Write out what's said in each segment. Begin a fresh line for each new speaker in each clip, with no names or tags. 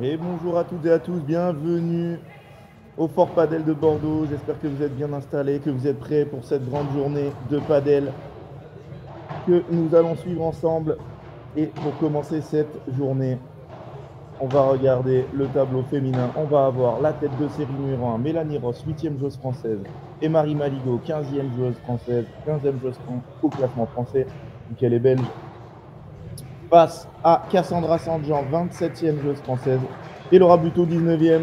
Et bonjour à toutes et à tous, bienvenue au Fort Padel de Bordeaux. J'espère que vous êtes bien installés, que vous êtes prêts pour cette grande journée de padel que nous allons suivre ensemble. Et pour commencer cette journée, on va regarder le tableau féminin. On va avoir la tête de série numéro 1, Mélanie Ross, 8e joueuse française, et Marie Maligot, 15e joueuse française, 15e joueuse au classement français, vu qu'elle est belge, face à Cassandra Sanjean, 27e joueuse française, et Laura Buteau, 19e.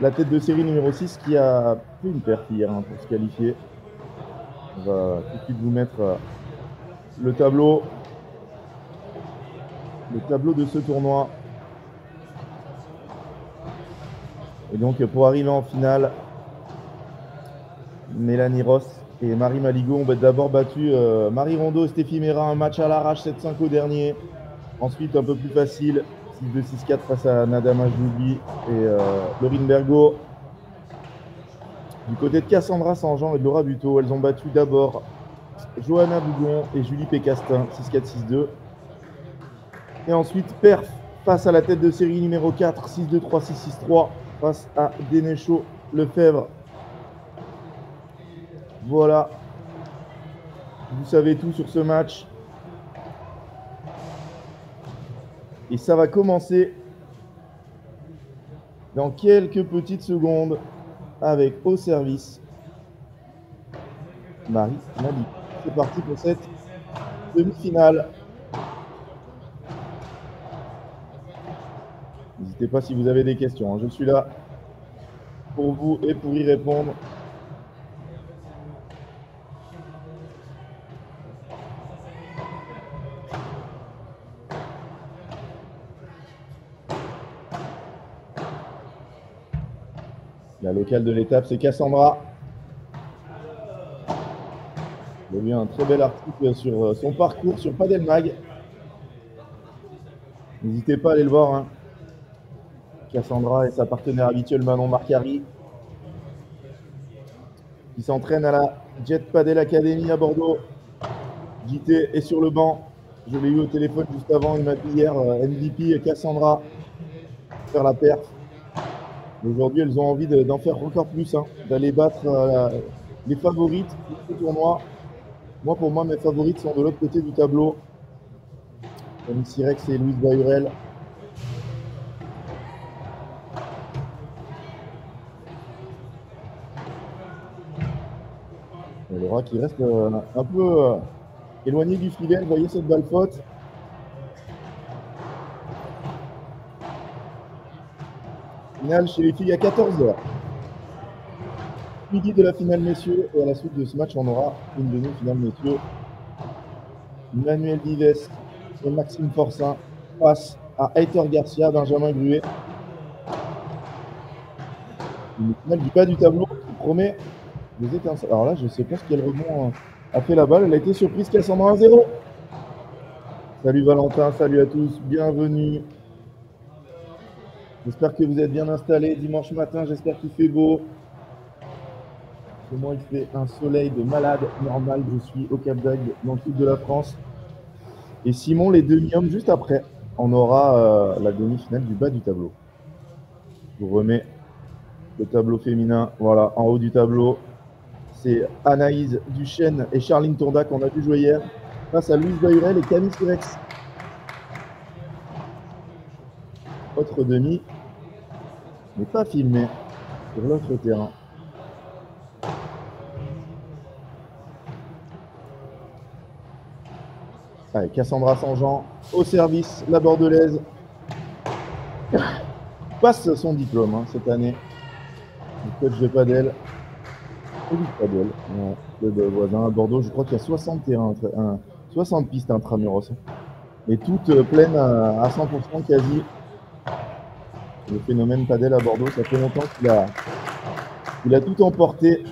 La tête de série numéro 6 qui a fait une perte hier pour se qualifier. On va tout de suite vous mettre le tableau de ce tournoi. Et donc pour arriver en finale, Mélanie Ross et Marie Maligot ont d'abord battu Marie Rondeau et Stéphie Mera, un match à l'arrache 7-5 au dernier. Ensuite un peu plus facile, 6-2, 6-4 face à Nada Majoubi et Laurine Bergot. Du côté de Cassandra Sanjean et de Laura Buteau, elles ont battu d'abord Johanna Bougon et Julie Pécastin, 6-4, 6-2. Et ensuite, perf face à la tête de série numéro 4, 6-2, 3, 6, 6-3, face à Dénéchaud Lefebvre. Voilà. Vous savez tout sur ce match. Et ça va commencer dans quelques petites secondes avec au service Marie Maligot. C'est parti pour cette demi-finale. N'hésitez pas si vous avez des questions. Je suis là pour vous et pour y répondre. La locale de l'étape, c'est Cassandra. Il y a eu un très bel article sur son parcours sur Padel Mag. N'hésitez pas à aller le voir. Hein. Cassandra et sa partenaire habituelle Manon Marcari, qui s'entraîne à la Jet Padel Academy à Bordeaux. JT est sur le banc. Je l'ai eu au téléphone juste avant. Il m'a dit hier MVP et Cassandra faire la perf. Aujourd'hui, elles ont envie d'en faire encore plus, hein, d'aller battre les favorites de ce tournoi. Moi, pour moi, mes favorites sont de l'autre côté du tableau. Comme Sirex et Louise Bayurel. Laura qui reste un peu éloigné du filet. Vous voyez cette balle faute. Finale chez les filles à 14h. Midi de la finale messieurs. Et à la suite de ce match, on aura une demi-finale messieurs. Manuel Dives et Maxime Forcin face à Heitor Garcia, Benjamin Gruet. Une finale du bas du tableau qui promet des étincelles. Alors là, je ne sais pas ce quel rebond a fait la balle. Elle a été surprise Cassandra 1-0. Salut Valentin, salut à tous, bienvenue. J'espère que vous êtes bien installés dimanche matin, j'espère qu'il fait beau. Chez moi, il fait un soleil de malade normal. Je suis au Cap d'Agde, dans le sud de la France. Et Simon, les demi-hommes, juste après, on aura la demi-finale du bas du tableau. Je vous remets le tableau féminin. Voilà, en haut du tableau, c'est Anaïs Duchesne et Charline Tourda qu'on a vu jouer hier, face à Louise Bayurel et Camille Sirex. Autre demi, mais pas filmé sur l'autre terrain. Allez, Cassandra Sanjean au service, la bordelaise passe son diplôme cette année. Le coach de padel. Padel, club voisin à Bordeaux. Je crois qu'il y a 60 terrains, 60 pistes intramuros. Et toutes pleines à 100% quasi. Le phénomène padel à Bordeaux, ça fait longtemps qu'il a tout emporté.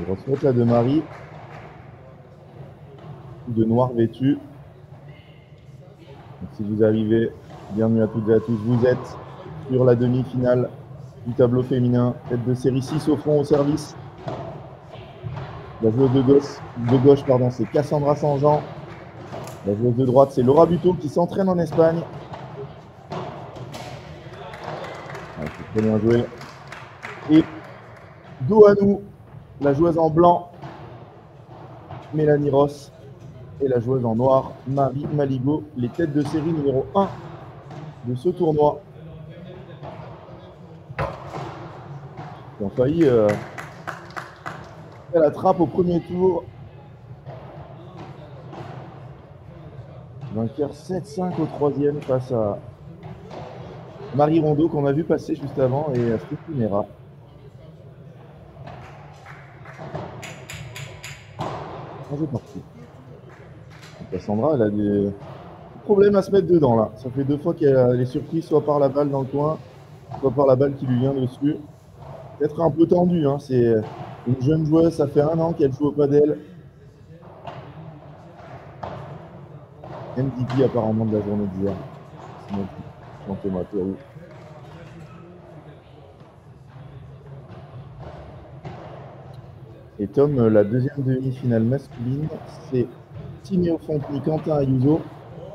Grosse faute là de Marie. De noir vêtu. si vous arrivez, bienvenue à toutes et à tous. Vous êtes sur la demi-finale du tableau féminin. Tête de série 6 au fond au service. La joueuse de gauche, c'est Cassandra Sanjean. La joueuse de droite, c'est Laura Buteau qui s'entraîne en Espagne. C'est très bien joué. Et dos à nous, la joueuse en blanc, Mélanie Ross, et la joueuse en noir, Marie Maligo, les têtes de série numéro 1 de ce tournoi. Ils ont failli faire la trappe au premier tour. Vainqueur 7-5 au troisième face à Marie Rondeau qu'on a vu passer juste avant et à Stéphanie Mera. C'est parti. Cassandra, elle a des problèmes à se mettre dedans là. Ça fait 2 fois qu'elle est surprise soit par la balle dans le coin, soit par la balle qui lui vient dessus. Peut-être un peu tendu, hein. C'est une jeune joueuse, ça fait 1 an qu'elle joue au padel. MVP apparemment de la journée d'hier. Chantez-moi, Pérou. Et Tom, la deuxième demi-finale masculine, c'est Timéo Fontny, Quentin Ayuso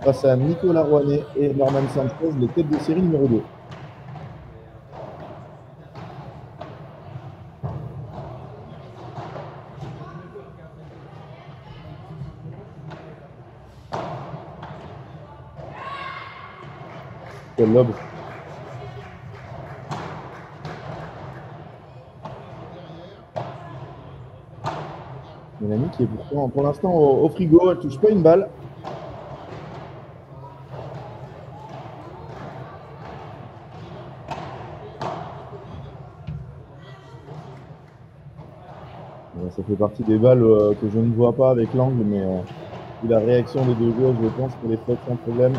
face à Nicolas Rouanet et Norman Sanchez, les têtes de série numéro 2. Quel lobe. Mélanie qui est pourtant pour l'instant au frigo, elle touche pas une balle. Ça fait partie des balles que je ne vois pas avec l'angle, mais vu la réaction des deux joueurs, je pense que les fautes sans problème.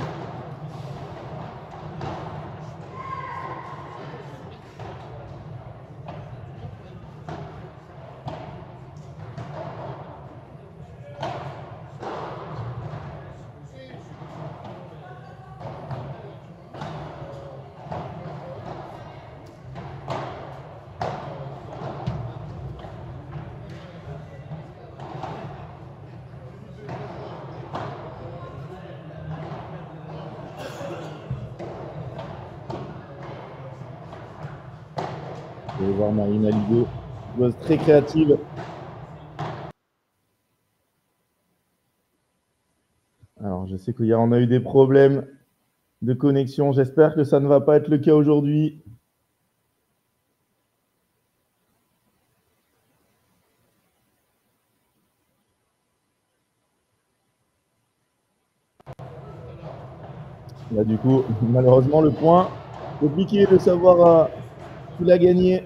Vous allez voir Marie Maligo, joueuse très créative. Alors, je sais qu'hier, on a eu des problèmes de connexion. J'espère que ça ne va pas être le cas aujourd'hui. Là, du coup, malheureusement, le point. Compliqué de savoir qui l'a gagné.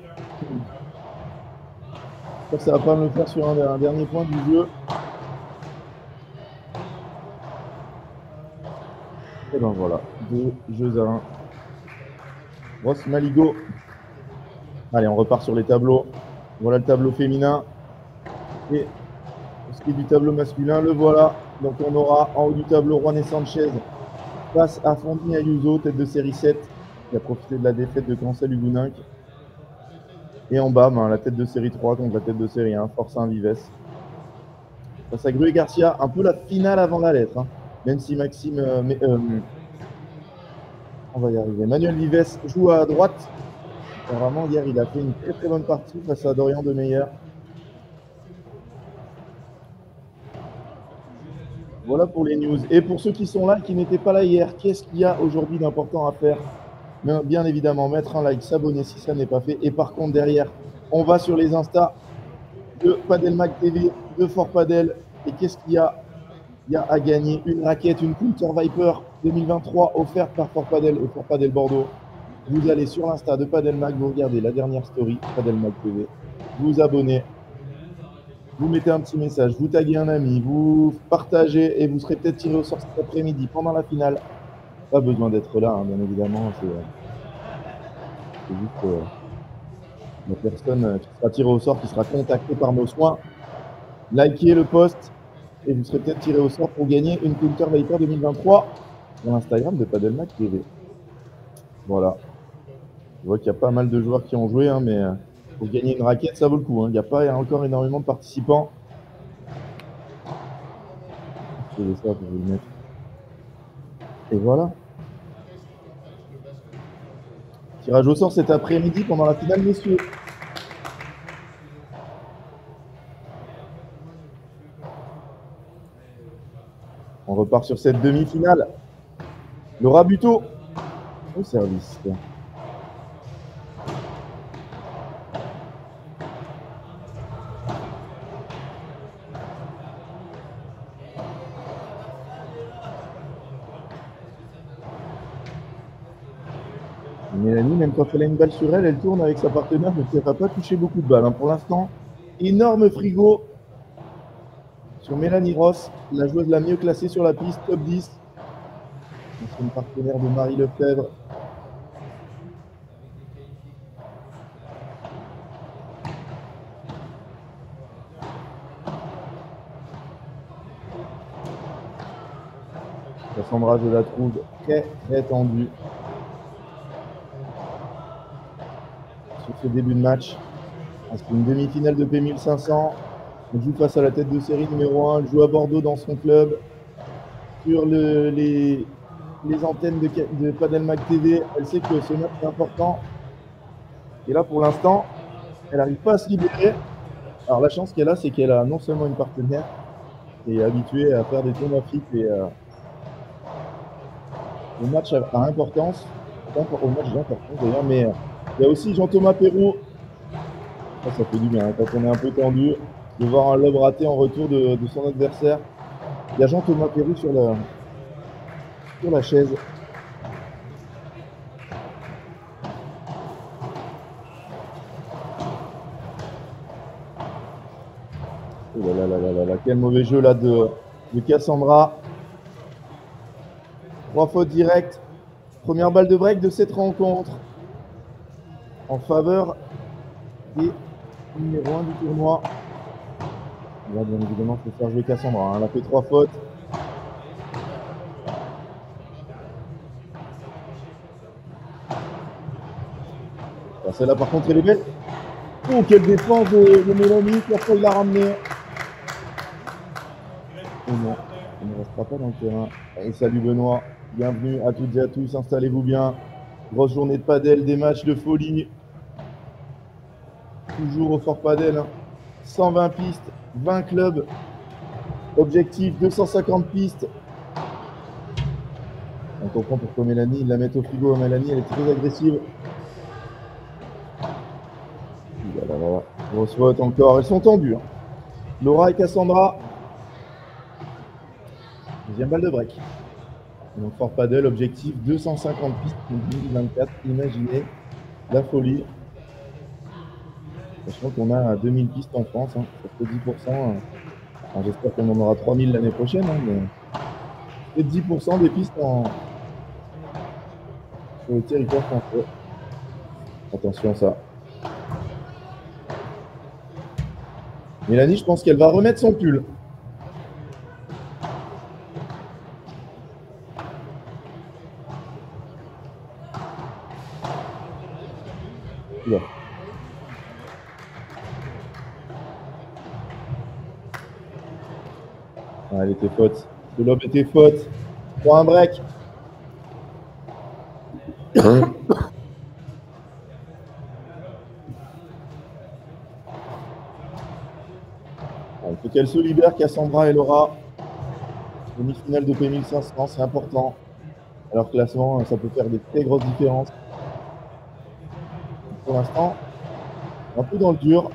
J'espère que ça va pas me le faire sur un dernier point du jeu. Et ben voilà, 2 jeux à 1. Ross Maligo. Allez, on repart sur les tableaux. Voilà le tableau féminin. Et pour ce qui est du tableau masculin, le voilà. Donc on aura en haut du tableau Rouanet Sanchez face à Fontny Ayuso, tête de série 7, qui a profité de la défaite de Cancel Hugueninck. Et en bas, la tête de série 3 contre la tête de série 1, Forçat Vives. Face à Gruet Garcia, un peu la finale avant la lettre. Hein. Même si Maxime... on va y arriver. Manuel Vives joue à droite. Vraiment, hier, il a fait une très très bonne partie face à Dorian Demeyer. Voilà pour les news. Et pour ceux qui sont là, qui n'étaient pas là hier, qu'est-ce qu'il y a aujourd'hui d'important à faire? Bien évidemment, mettre un like, s'abonner si ça n'est pas fait. Et par contre, derrière, on va sur les Insta de Padel Mag TV, de Fort Padel. Et qu'est-ce qu'il y a? Il y a à gagner une raquette, une Counter Viper 2023 offerte par Fort Padel et Fort Padel Bordeaux. Vous allez sur l'Insta de Padel Mag, vous regardez la dernière story, Padel Mag TV, vous abonnez, vous mettez un petit message, vous taguez un ami, vous partagez et vous serez peut-être tiré au sort cet après-midi pendant la finale. Pas besoin d'être là, hein, bien évidemment. C'est juste la personne qui sera tirée au sort, qui sera contactée par nos soins. Likez le post et vous serez peut-être tiré au sort pour gagner une Counter Viper 2023 sur l'Instagram de Padelmac TV. Voilà. Je vois qu'il y a pas mal de joueurs qui ont joué, hein, mais pour gagner une raquette, ça vaut le coup. Hein. Il n'y a pas encore énormément de participants. Je vais ça, je vais le mettre. Et voilà. Tirage au sort cet après-midi pendant la finale, messieurs. On repart sur cette demi-finale. Laura Buteau au service. Mélanie, même quand elle a une balle sur elle, elle tourne avec sa partenaire, mais elle ne va pas toucher beaucoup de balles. Hein. Pour l'instant, énorme frigo sur Mélanie Ross, la joueuse la mieux classée sur la piste, top 10. C'est une partenaire de Marie Lefebvre. Cassandra, je la trouve très tendue sur ce début de match. C'est une demi-finale de P1500. Elle joue face à la tête de série numéro 1. Elle joue à Bordeaux dans son club. Sur les antennes de Padelmac TV, elle sait que ce match est important. Et là, pour l'instant, elle n'arrive pas à se libérer. Alors, la chance qu'elle a, c'est qu'elle a non seulement une partenaire qui est habituée à faire des tournois FIP et au match à importance, au match d'importance d'ailleurs, mais il y a aussi Jean-Thomas Perrault. Ça fait du bien hein, quand on est un peu tendu de voir un lob raté en retour de son adversaire. Il y a Jean-Thomas Perrault sur la chaise. Oh là là là là là, quel mauvais jeu là de Cassandra. 3 fautes directes. Première balle de break de cette rencontre en faveur des numéro 1 du tournoi. Là, bien évidemment, il faut faire jouer Cassandra. Hein. Elle a fait 3 fautes. Alors, celle-là, par contre, elle est belle. Oh, quelle défense de Mélanie qui a failli la ramener. Oh non, elle ne restera pas dans le terrain. Et salut Benoît, bienvenue à toutes et à tous, installez-vous bien. Grosse journée de padel, des matchs de folie. Toujours au Fort Padel. Hein. 120 pistes, 20 clubs. Objectif 250 pistes. On comprend pourquoi Mélanie, ils la mettent au frigo. Mélanie, elle est très agressive. Voilà. Grosse faute encore. Elles sont tendues. Hein. Laura et Cassandra. Deuxième balle de break. Donc Fort Padel, objectif 250 pistes pour 2024. Imaginez la folie. Sachant qu'on a 2000 pistes en France, hein, ça fait 10%. Enfin, j'espère qu'on en aura 3000 l'année prochaine, hein, mais c'est 10% des pistes sur le territoire français. Attention à ça. Mélanie, je pense qu'elle va remettre son pull. Là. Ah, elle était faute. Le lob était faute. Pour un break. Il faut qu'elle se libère, Cassandra et Laura. Demi-finale de P1500, c'est important. Alors classement, ça peut faire des très grosses différences. Pour l'instant, un peu dans le dur.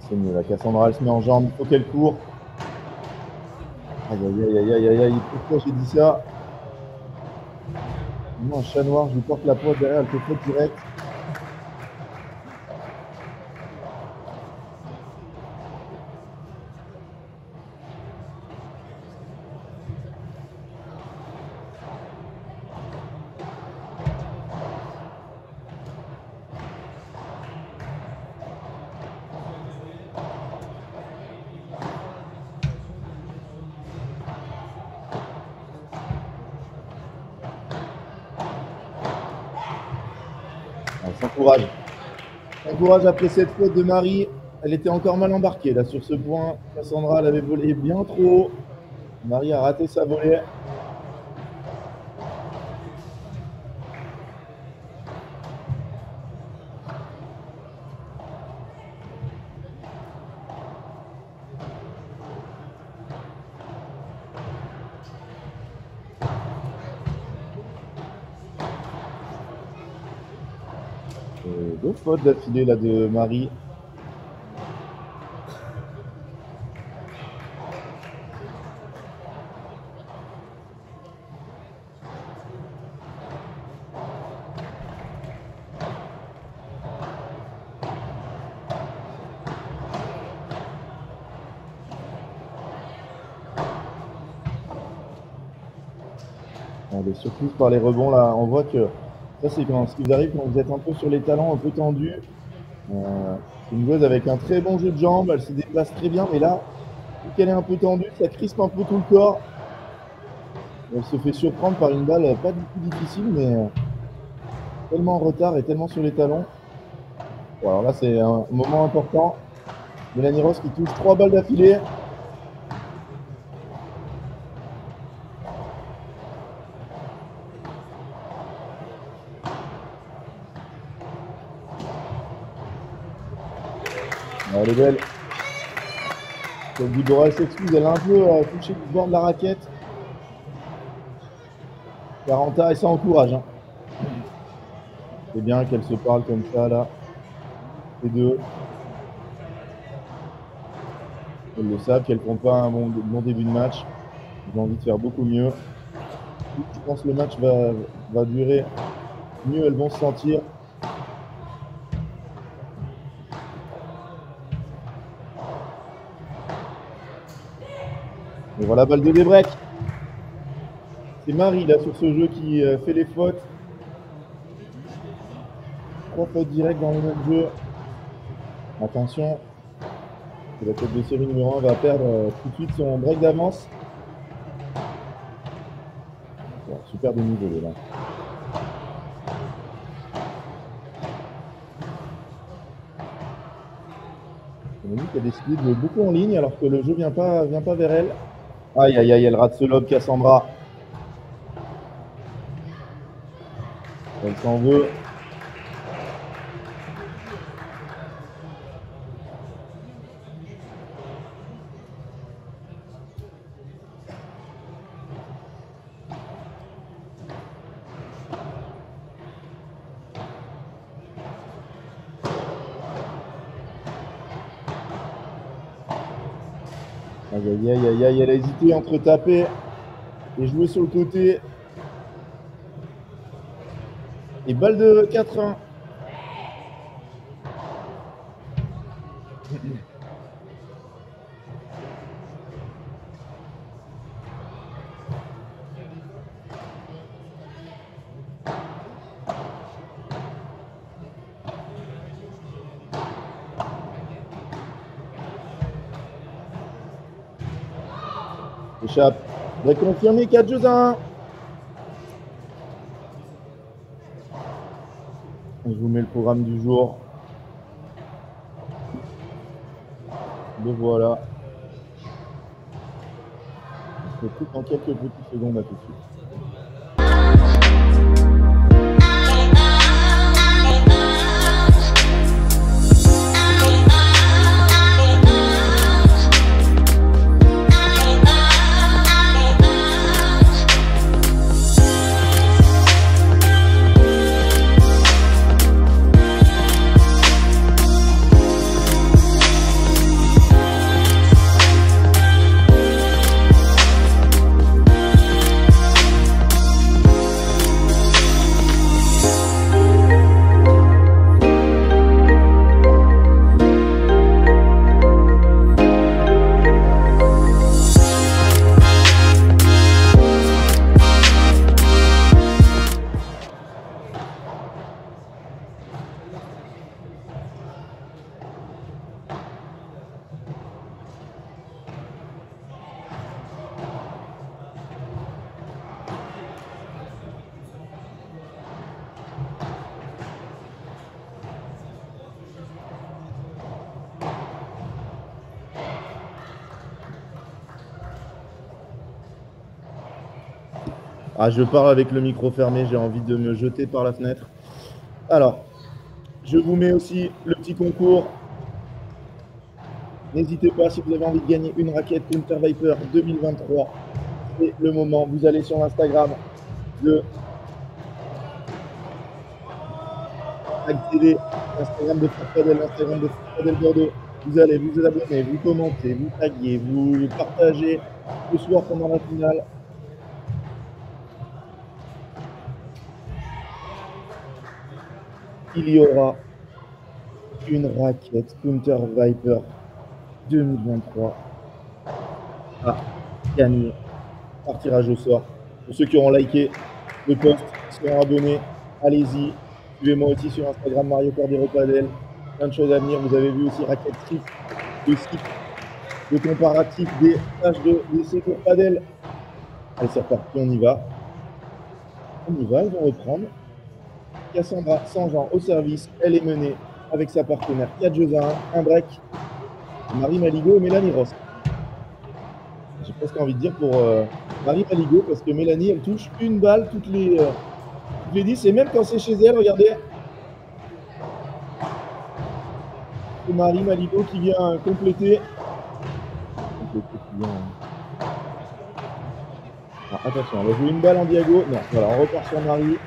C'est mieux, la Cassandra, elle se met en jambe, il faut qu'elle court. Aïe, aïe, aïe, aïe, aïe, aïe, pourquoi j'ai dit ça? Non, un chat noir, je lui porte la pointe derrière, elle fait faute direct. Elle s'encourage. Encourage après cette faute de Marie. Elle était encore mal embarquée là sur ce point. Cassandra l'avait volé bien trop haut. Marie a raté sa volée. Deux fautes d'affilée là de Marie. On est surpris par les rebonds là. On voit que ça c'est ce qui vous arrive quand vous êtes un peu sur les talons, un peu tendus. C'est une joueuse avec un très bon jeu de jambes, elle se déplace très bien, mais là, vu qu'elle est un peu tendue, ça crispe un peu tout le corps. Elle se fait surprendre par une balle pas du tout difficile, mais tellement en retard et tellement sur les talons. Bon, alors là, c'est un moment important. Mélanie Ross qui touche 3 balles d'affilée. Elle est belle. Dibora, elle s'excuse, elle a un peu touché le bord de la raquette. 40 et ça encourage. Hein. C'est bien qu'elle se parle comme ça là. Les deux. Elles le savent qu'elles ne font pas un bon début de match. Elles ont envie de faire beaucoup mieux. Je pense que le match va durer mieux, elles vont se sentir. Et voilà, balle de débreak. C'est Marie là sur ce jeu qui fait les fautes. 3 fautes directes dans le même jeu. Attention, la tête de série numéro 1 va perdre tout de suite son break d'avance. Bon, super dénivelé là. Monique a décidé de jouer beaucoup en ligne alors que le jeu vient pas vers elle. Aïe aïe aïe, elle rate ce lob, Cassandra. Elle s'en veut. Aïe aïe aïe aïe aïe, elle a hésité entre taper et jouer sur le côté. Et balle de 4-1. Échappe. Va confirmer 4 jeux à 1. Je vous mets le programme du jour. Le voilà. Je coupe en quelques petites secondes à tout de suite. Ah, je parle avec le micro fermé, j'ai envie de me jeter par la fenêtre. Alors, je vous mets aussi le petit concours. N'hésitez pas, si vous avez envie de gagner une raquette Counter Viper 2023, c'est le moment. Vous allez sur l'Instagram de accéder l'Instagram de Forpadel, l'Instagram de Forpadel Bordeaux. Vous allez vous abonner, vous commentez, vous taguer, vous partagez ce soir pendant la finale. Il y aura une raquette Counter Viper 2023 à gagner par tirage au sort. Pour ceux qui auront liké le post, qui seront abonnés, allez-y. Suivez-moi aussi sur Instagram, Mario Cordero Padel. Plein de choses à venir. Vous avez vu aussi Raquette Street, le site de comparatif des tâches de l'essai pour Padel. Allez, c'est reparti, on y va. On y va, ils vont reprendre. Cassandra Sanjean au service. Elle est menée avec sa partenaire 4 jeux à 1 break. Marie Maligo et Mélanie Ross. J'ai presque envie de dire pour Marie Maligo, parce que Mélanie, elle touche une balle toutes les 10, et même quand c'est chez elle, regardez. C'est Marie Maligo qui vient compléter. Ah, attention, elle va jouer une balle en diago. Non, voilà, on repart sur Marie.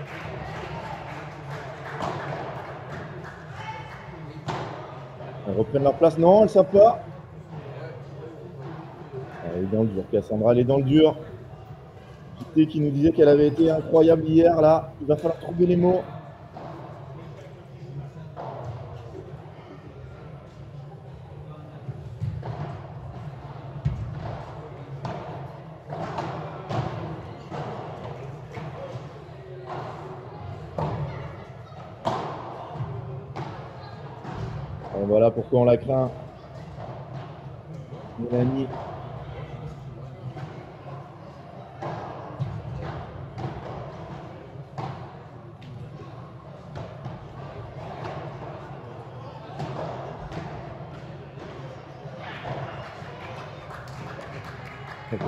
Elles reprennent leur place. Non, elles ne savent pas. Elle est dans le dur, Cassandra, elle est dans le dur. JT qui nous disait qu'elle avait été incroyable hier, là. Il va falloir trouver les mots. Et voilà pourquoi on la craint. Mélanie.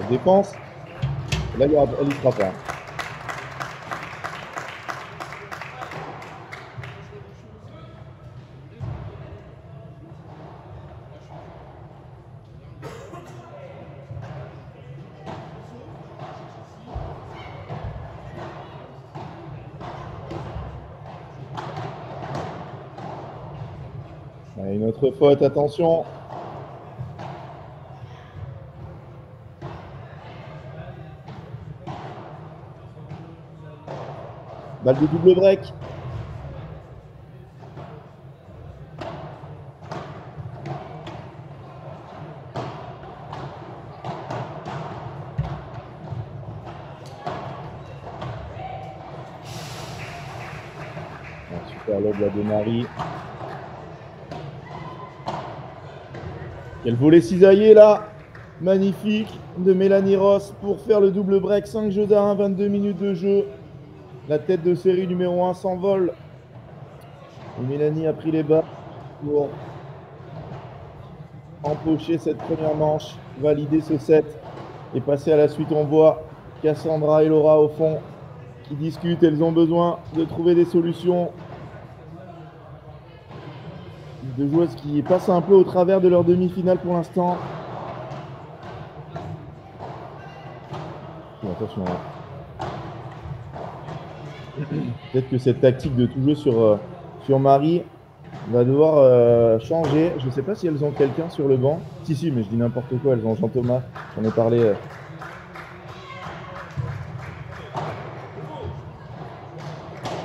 Défense. Et là, elle n'y sera pas. Une autre faute, attention. Balle de double break. Super lob là de Marie. Quel volet cisaillé là. Magnifique de Mélanie Ross pour faire le double break. 5 jeux à 1, 22 minutes de jeu. La tête de série numéro 1 s'envole. Et Mélanie a pris les bas pour empocher cette première manche, valider ce set et passer à la suite. On voit Cassandra et Laura au fond qui discutent. Elles ont besoin de trouver des solutions. Deux joueuses qui passent un peu au travers de leur demi-finale pour l'instant. Attention. Peut-être que cette tactique de tout jouer sur Marie va devoir changer. Je ne sais pas si elles ont quelqu'un sur le banc. Si, mais je dis n'importe quoi. Elles ont Jean-Thomas. J'en ai parlé.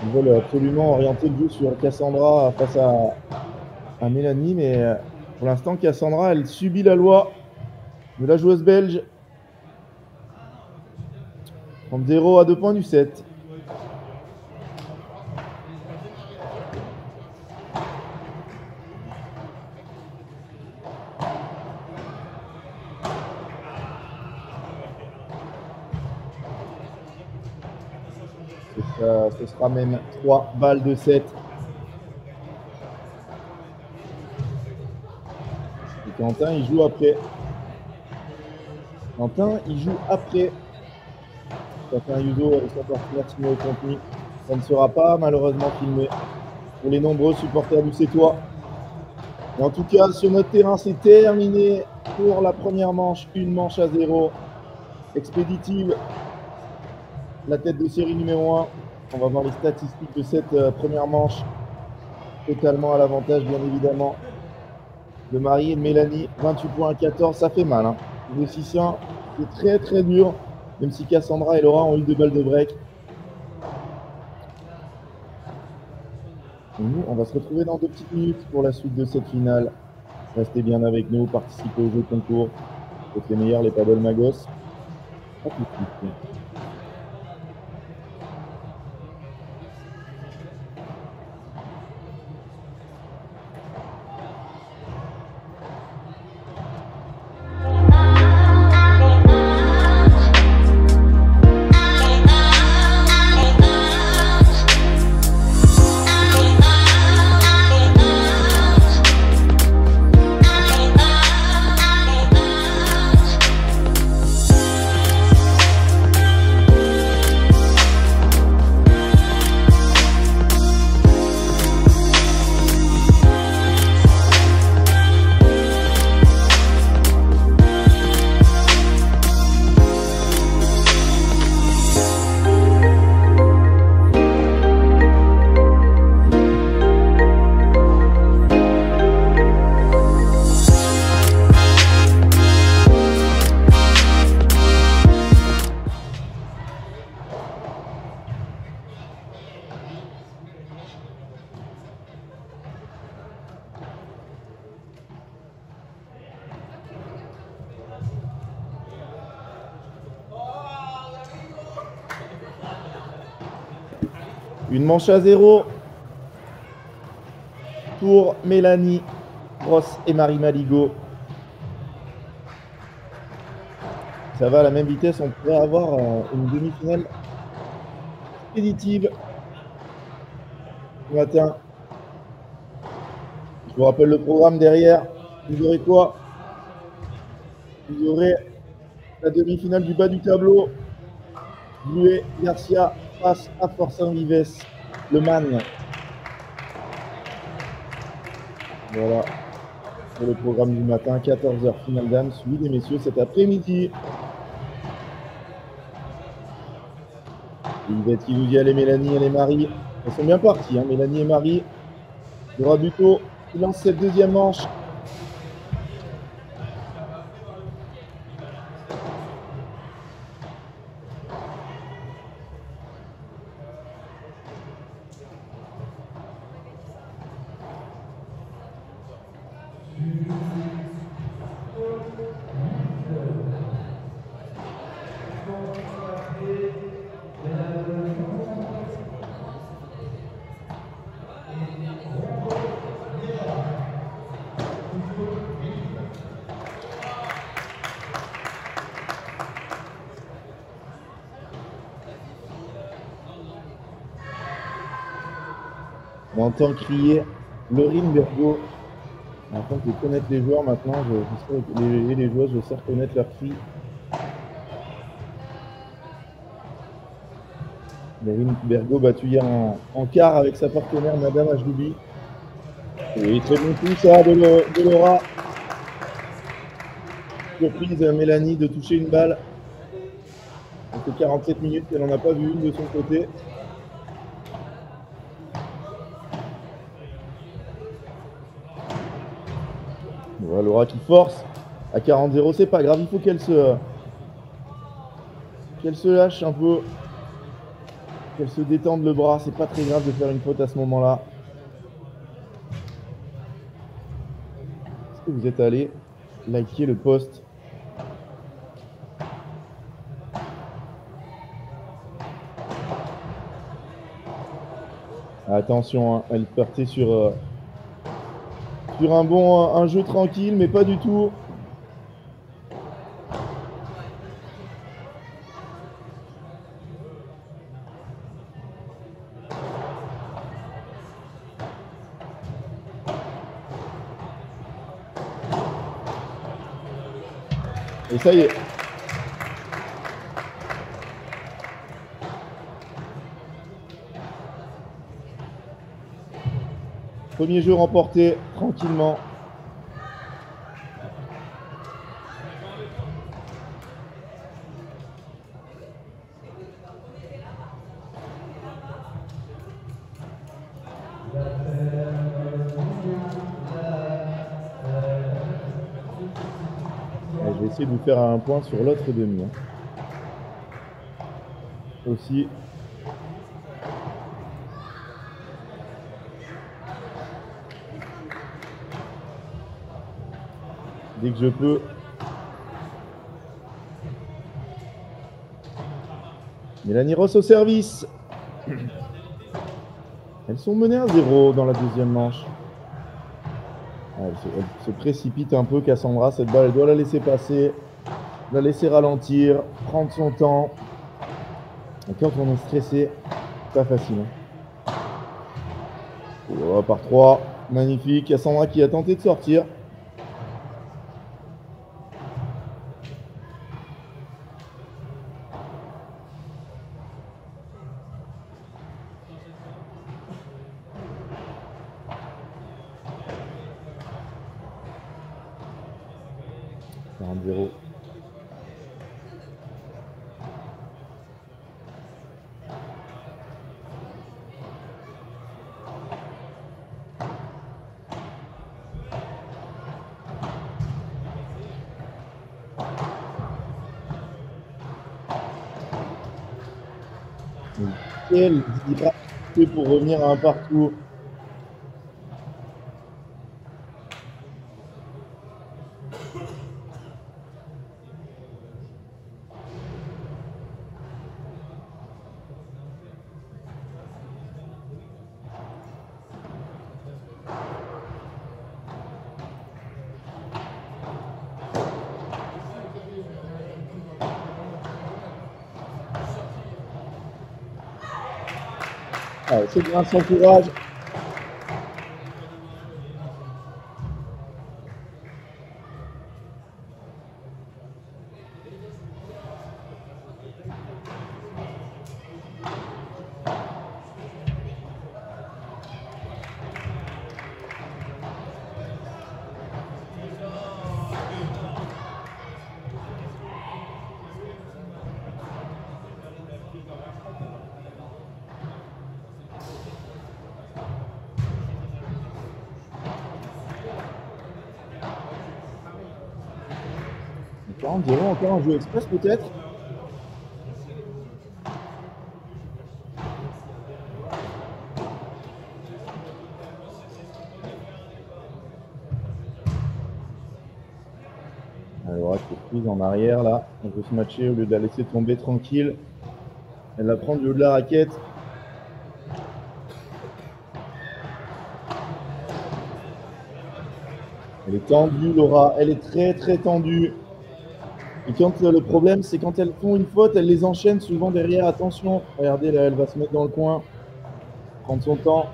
Ils veulent absolument orienter le jeu sur Cassandra face à Mélanie. Mais pour l'instant, Cassandra, elle subit la loi de la joueuse belge. 30-0 à 2 points du 7. Ce sera même 3 balles de 7. Et Quentin, il joue après. Quentin Ayuso avec sa partenaire Timo Contenu. Ça ne sera pas malheureusement filmé pour les nombreux supporters du Sétois. Et en tout cas, sur notre terrain, c'est terminé pour la première manche. Une manche à 0. Expéditive. La tête de série numéro 1. On va voir les statistiques de cette première manche. Totalement à l'avantage, bien évidemment, de Marie et de Mélanie. 28 points à 14, ça fait mal. Hein. Les 600, c'est très très dur, même si Cassandra et Laura ont eu 2 balles de break. Et nous, on va se retrouver dans 2 petites minutes pour la suite de cette finale. Restez bien avec nous, participez au jeu concours. Faites les meilleurs, les paddle magos. À tout de suite. Une manche à 0 pour Mélanie Ross et Marie Maligo. Ça va à la même vitesse, on pourrait avoir une demi-finale expéditive ce matin. Je vous rappelle le programme derrière. Vous aurez quoi? Vous aurez la demi-finale du bas du tableau. Bluet Garcia face à Forçant Vives, le Man. Voilà pour le programme du matin, 14h finale dames, suivi des messieurs cet après-midi. Yvette qui nous dit allez Mélanie, allez Marie. Elles sont bien parties, hein, Mélanie et Marie. Laura Buteau qui lance cette deuxième manche. On entend crier Laurine Bergo. Afin de connaître les joueurs maintenant, les joueuses, je sais reconnaître leurs cris. Laurine Bergo battue hier en quart avec sa partenaire Madame Ajloubi. Et très bon coup ça de Laura. Surprise Mélanie de toucher une balle. Ça fait 47 minutes qu'elle n'en a pas vu une de son côté. Voilà, Laura qui force à 40-0, c'est pas grave, il faut qu'elle se lâche un peu, qu'elle se détende le bras, c'est pas très grave de faire une faute à ce moment-là. Est-ce que vous êtes allé liker le post? Attention, hein, elle partait sur un jeu tranquille, mais pas du tout. Et ça y est. Premier jeu remporté tranquillement. Je vais essayer de vous faire un point sur l'autre demi. Aussi. Dès que je peux. Mélanie Ross au service. Elles sont menées à 0 dans la deuxième manche. Elle se précipite un peu, Cassandra. Cette balle, elle doit la laisser passer, la laisser ralentir, prendre son temps. Et quand on est stressé, c'est pas facile. Oh, par 3, magnifique. Cassandra qui a tenté de sortir. Quel direct pour revenir à un partout. C'est bien son courage. On dirait encore un jeu express peut-être. Alors, elle est prise en arrière là. On veut se matcher au lieu de la laisser tomber tranquille. Elle la prend du haut de la raquette. Elle est tendue, Laura. Elle est très très tendue. Et quand le problème, c'est quand elles font une faute, elles les enchaînent souvent derrière. Attention, regardez, là, elle va se mettre dans le coin, prendre son temps.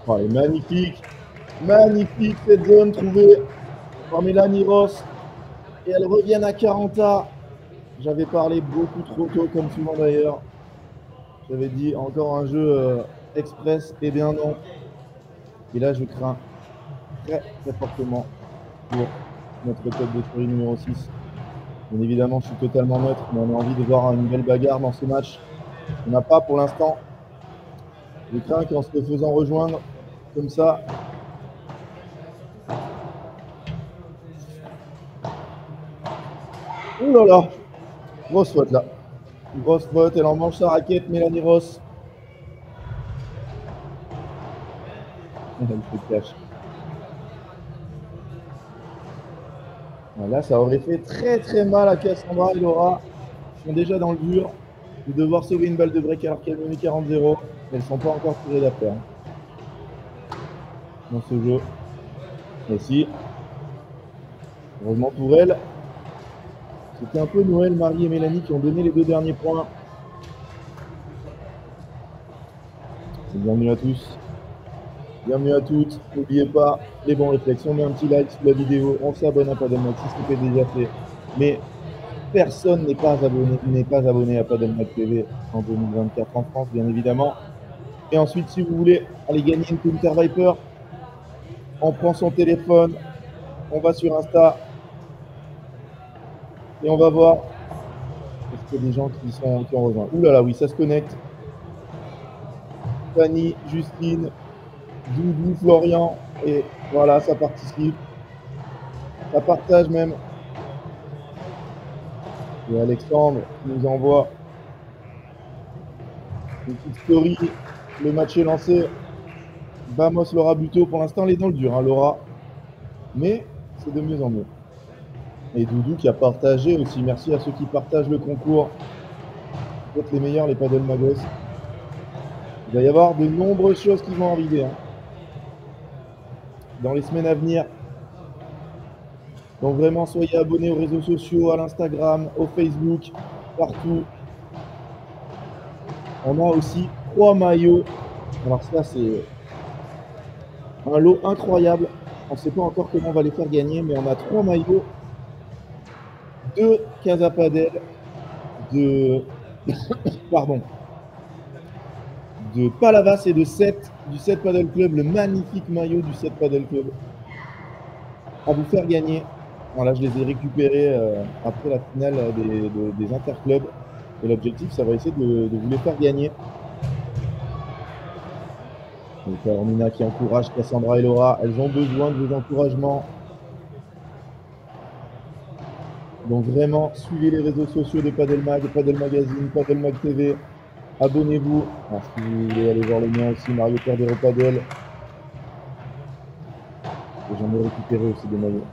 Oh, elle est magnifique. Magnifique cette zone trouvée par Mélanie Ross. Et elles reviennent à 40A. J'avais parlé beaucoup trop tôt, comme souvent d'ailleurs. J'avais dit encore un jeu express. Eh bien non. Et là, je crains très très fortement pour notre tête de série numéro 6. Bien évidemment, je suis totalement neutre, mais on a envie de voir une belle bagarre dans ce match. On n'a pas pour l'instant. Je crains qu'en se faisant rejoindre comme ça, ouh là là, grosse faute là. Grosse faute, elle en mange sa raquette, Mélanie Ross. Elle se cache. Là, ça aurait fait très très mal à Cassandra et Laura. Ils sont déjà dans le dur de devoir sauver une balle de break alors qu'elles menent 40-0. Elles ne sont pas encore tirées d'affaire dans ce jeu. Mais si, heureusement pour elles, c'était un peu Noël, Marie et Mélanie qui ont donné les 2 derniers points. Bienvenue à tous. Bienvenue à toutes. N'oubliez pas les bons réflexes. On met un petit like sous la vidéo. On s'abonne à Padelmac si ce n'est déjà fait. Mais personne n'est pas abonné à Padelmac TV en 2024 en France, bien évidemment. Et ensuite, si vous voulez aller gagner une Counter Viper, on prend son téléphone, on va sur Insta et on va voir. Est-ce qu'il y a des gens qui ont rejoint? Ouh là là, oui, ça se connecte. Fanny, Justine, Doudou, Florian, et voilà, ça participe. Ça partage même. Et Alexandre qui nous envoie une petite story. Le match est lancé. Vamos Laura Buteau. Pour l'instant, elle est dans le dur, hein, Laura. Mais c'est de mieux en mieux. Et Doudou qui a partagé aussi. Merci à ceux qui partagent le concours. Vous êtes les meilleurs, les Padel Magos. Il va y avoir de nombreuses choses qui vont arriver hein, dans les semaines à venir. Donc vraiment, soyez abonnés aux réseaux sociaux, à l'Instagram, au Facebook, partout. On a aussi 3 maillots. Alors ça, c'est un lot incroyable. On ne sait pas encore comment on va les faire gagner, mais on a 3 maillots de Casa Padel, de de Palavas et de 7 du 7 Padel Club, le magnifique maillot du 7 Padel Club à vous faire gagner. Voilà, je les ai récupérés après la finale des interclubs. Et l'objectif, ça va essayer de vous les faire gagner. Donc, Armina qui encourage Cassandra et Laura. Elles ont besoin de vos encouragements. Donc vraiment, suivez les réseaux sociaux de Padel Mag, Padel Magazine, Padel Mag TV. Abonnez-vous. Si vous voulez aller voir le mien aussi, Mario Cordero Padel. Et j'en ai récupéré aussi des maillots.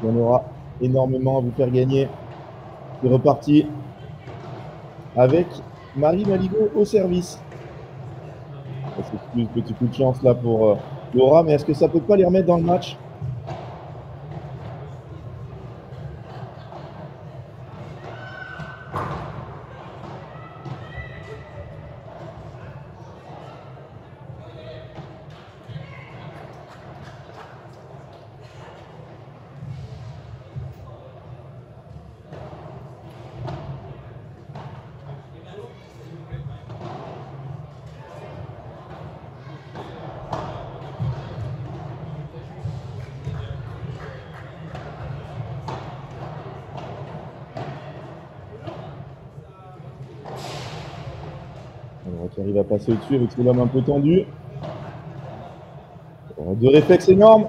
Il y en aura énormément à vous faire gagner. C'est reparti avec Marie Maligo au service. C'est plus petit coup de chance là pour Laura, mais est-ce que ça peut pas les remettre dans le match? Alors, qui arrive à passer au-dessus avec ses lames un peu tendues. Deux réflexes énormes.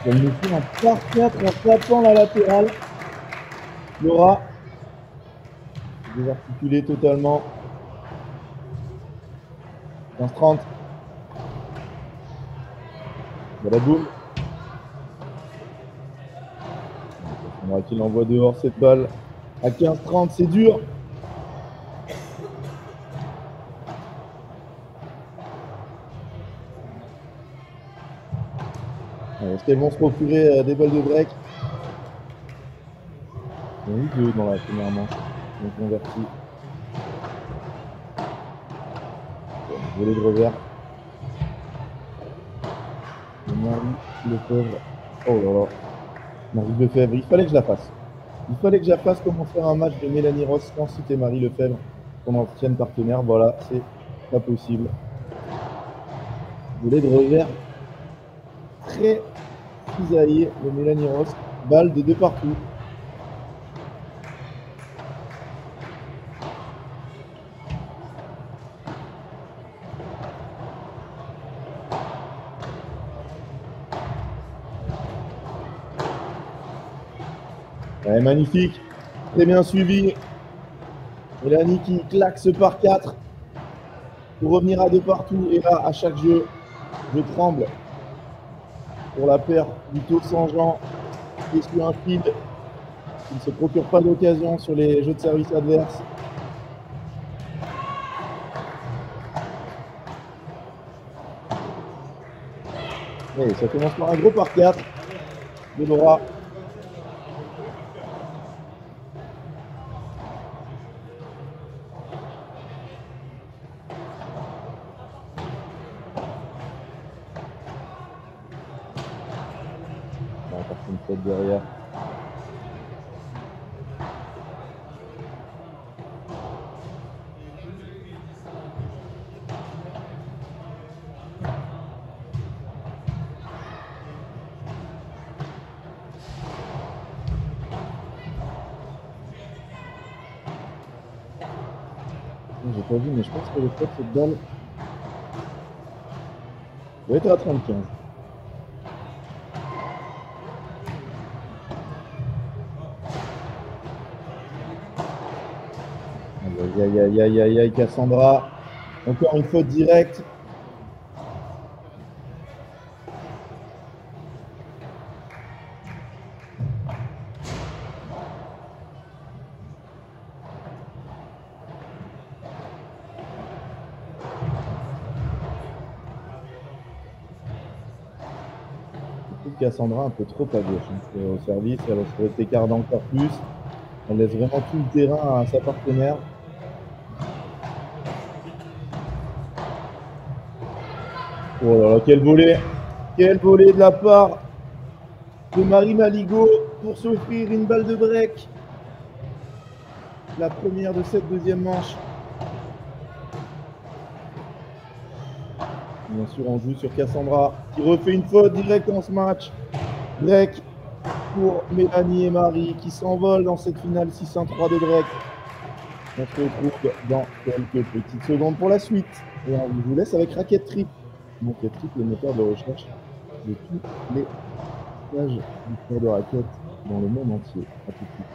Elle nous fait un par 4 en tapant la latérale. Laura, désarticulée totalement. 15-30. Voilà, boum. On va qu'il envoie dehors cette balle. À 15-30, c'est dur. Est-ce qu'elles vont se procurer des balles de break? Il y en a eu 2 dans la première manche. Donc converti. Volet de revers. Marie Lefebvre. Oh là là. Marie Lefebvre. Il fallait que je la fasse. Il fallait que je la fasse. Comment faire un match de Mélanie Ross sans citer Marie Lefebvre, son ancienne partenaire. Voilà, c'est pas possible. Volet de revers très cisaillé de Mélanie Ross. Balle de 2 partout. Ouais, magnifique, très bien suivi. Mélanie qui claque ce par 4 pour revenir à 2 partout. Et là, à chaque jeu, je tremble pour la paire du Tau Saint-Jean qui est sur un feed qui ne se procure pas d'occasion sur les jeux de service adverses. Et ça commence par un gros par 4 de Laura. va faire une faute derrière. J'ai pas vu, mais je pense que le fait cette balle doit être à 35. Aïe, aïe, aïe, aïe, aïe, aïe, Cassandra. Encore une faute directe. Cassandra un peu trop à gauche au service, elle se s'écarte encore plus, elle laisse vraiment tout le terrain à sa partenaire. Oh là là, quel volée de la part de Marie Maligot pour s'offrir une balle de break, la première de cette deuxième manche. Bien sûr, on joue sur Cassandra qui refait une faute directe dans ce match. Break pour Mélanie et Marie qui s'envolent dans cette finale 6-3 de break. On se retrouve dans quelques petites secondes pour la suite. Et on vous laisse avec Racket Trip. Donc Racket Trip, le moteur de recherche de tous les stages du sport de raquette dans le monde entier. À tout de suite.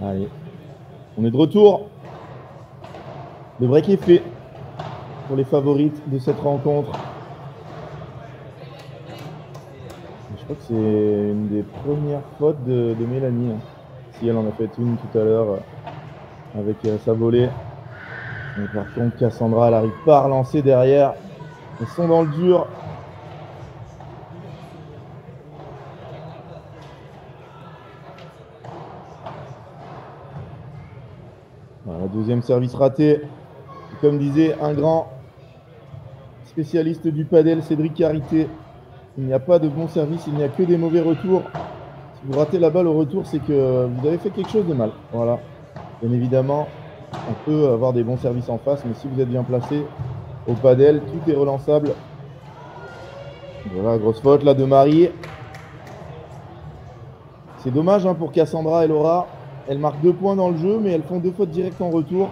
Allez, on est de retour. Le break est fait pour les favorites de cette rencontre. Je crois que c'est une des premières fautes de Mélanie. Si elle en a fait une tout à l'heure avec sa volée. Mais par contre, Cassandra, elle n'arrive pas à relancer derrière. Ils sont dans le dur. Voilà, deuxième service raté. Comme disait un grand spécialiste du padel, Cédric Carité, il n'y a pas de bon service, il n'y a que des mauvais retours. Si vous ratez la balle au retour, c'est que vous avez fait quelque chose de mal. Voilà. Bien évidemment, on peut avoir des bons services en face, mais si vous êtes bien placé au padel, tout est relançable. Voilà, grosse faute là de Marie. C'est dommage hein, pour Cassandra et Laura. Elles marquent 2 points dans le jeu, mais elles font 2 fautes directes en retour.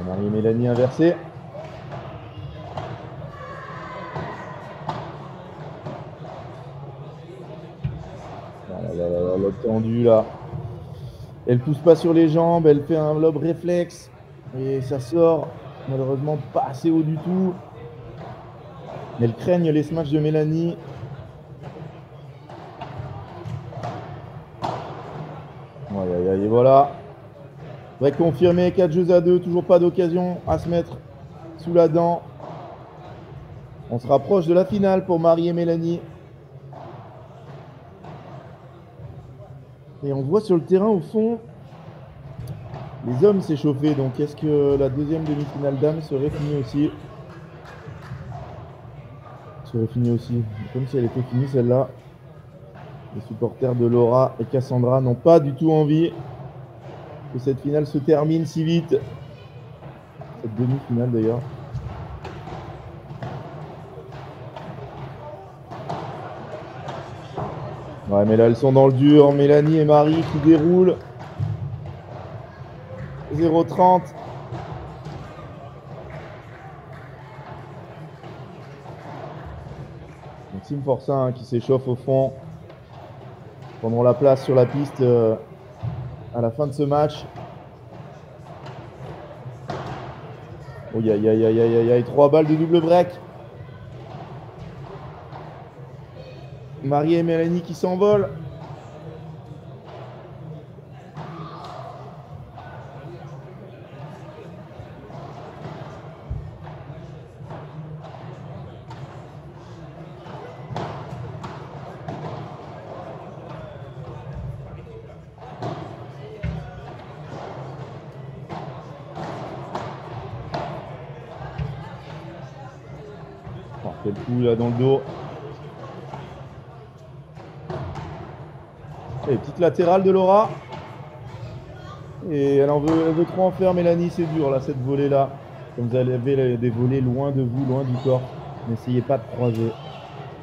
Marie et Mélanie inversées. tendu là. Elle pousse pas sur les jambes, elle fait un lob réflexe et ça sort malheureusement pas assez haut du tout. Elle craigne les smash de Mélanie. Aïe aïe aïe, et voilà. Break confirmé, 4 jeux à 2, toujours pas d'occasion à se mettre sous la dent. On se rapproche de la finale pour Marie et Mélanie. Et on voit sur le terrain au fond les hommes s'échauffer. Donc est-ce que la deuxième demi-finale dames serait finie aussi? Serait finie aussi. Comme si elle était finie celle-là. Les supporters de Laura et Cassandra n'ont pas du tout envie que cette finale se termine si vite. Cette demi-finale d'ailleurs. Ouais, mais là elles sont dans le dur. Mélanie et Marie qui déroulent. 0,30. Maxime Forçin qui s'échauffe au fond. Prendront la place sur la piste à la fin de ce match. Oh, aïe aïe aïe aïe aïe aïe, 3 balles de double break. Marie et Mélanie qui s'envolent. Oh, quel coup là dans le dos. Et petite latérale de Laura. Et elle veut trop en faire, Mélanie, c'est dur là, cette volée là. Comme vous avez des volées loin de vous, loin du corps. N'essayez pas de croiser.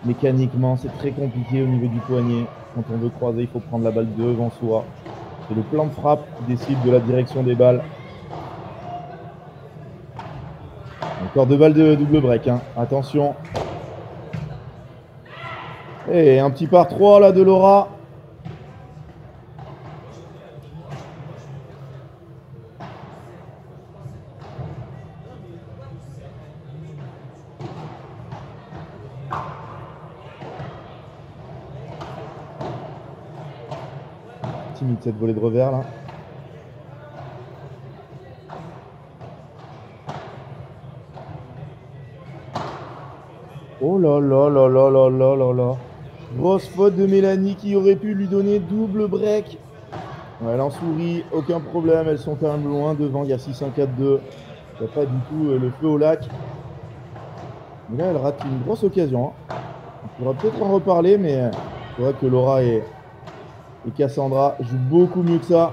Mécaniquement, c'est très compliqué au niveau du poignet. Quand on veut croiser, il faut prendre la balle devant soi. C'est le plan de frappe qui décide de la direction des balles. Encore 2 balles de double break, hein. Attention. Et un petit par 3 là de Laura. Timide cette volée de revers là. Oh là là là là là là là là. Grosse faute de Mélanie qui aurait pu lui donner double break. Ouais, elle en sourit, aucun problème, elles sont quand même loin devant, il y a 6-1-4-2. Il n'y a pas du tout le feu au lac. Mais là, elle rate une grosse occasion. Hein. On pourra peut-être en reparler, mais c'est vrai que Laura et Cassandra jouent beaucoup mieux que ça.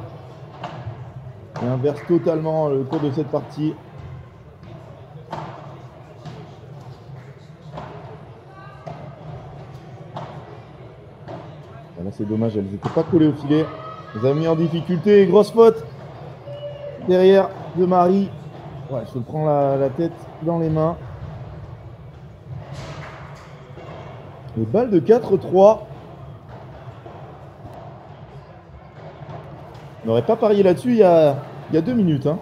Et inversent totalement le cours de cette partie. Là, c'est dommage, elles n'étaient pas collées au filet. Les a mis en difficulté. Grosse faute derrière de Marie. Ouais, je prends la tête dans les mains. Les balles de 4-3. On n'aurait pas parié là-dessus il y a 2 minutes. Hein.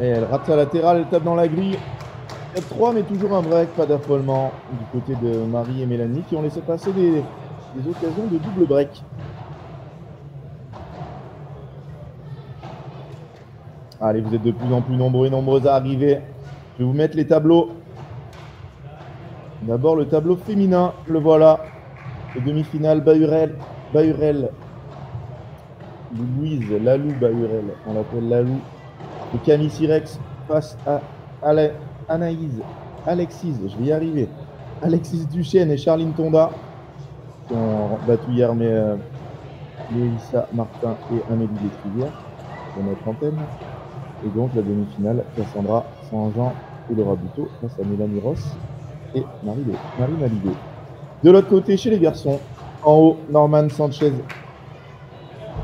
Et elle rate sa latérale, elle tape dans la grille. 4-3, mais toujours un break, pas d'affolement du côté de Marie et Mélanie qui ont laissé passer des occasions de double break. Allez, vous êtes de plus en plus nombreux et nombreuses à arriver. Je vais vous mettre les tableaux. D'abord le tableau féminin, le voilà. Les demi-finales, Bahurel, Louise, Lalou Bahurel, on l'appelle Lalou. Et Camille Sirex face à Anaïs, Alexis, je vais y arriver. Alexis Duchesne et Charline Tonda qui ont battu hier Mélissa Martin et Amélie Descrivières pour notre antenne. Et donc la demi-finale, Cassandra Saint-Jean et Laura Buteau face à Mélanie Ross et Marie Malidé. De l'autre côté, chez les garçons, en haut, Norman Sanchez,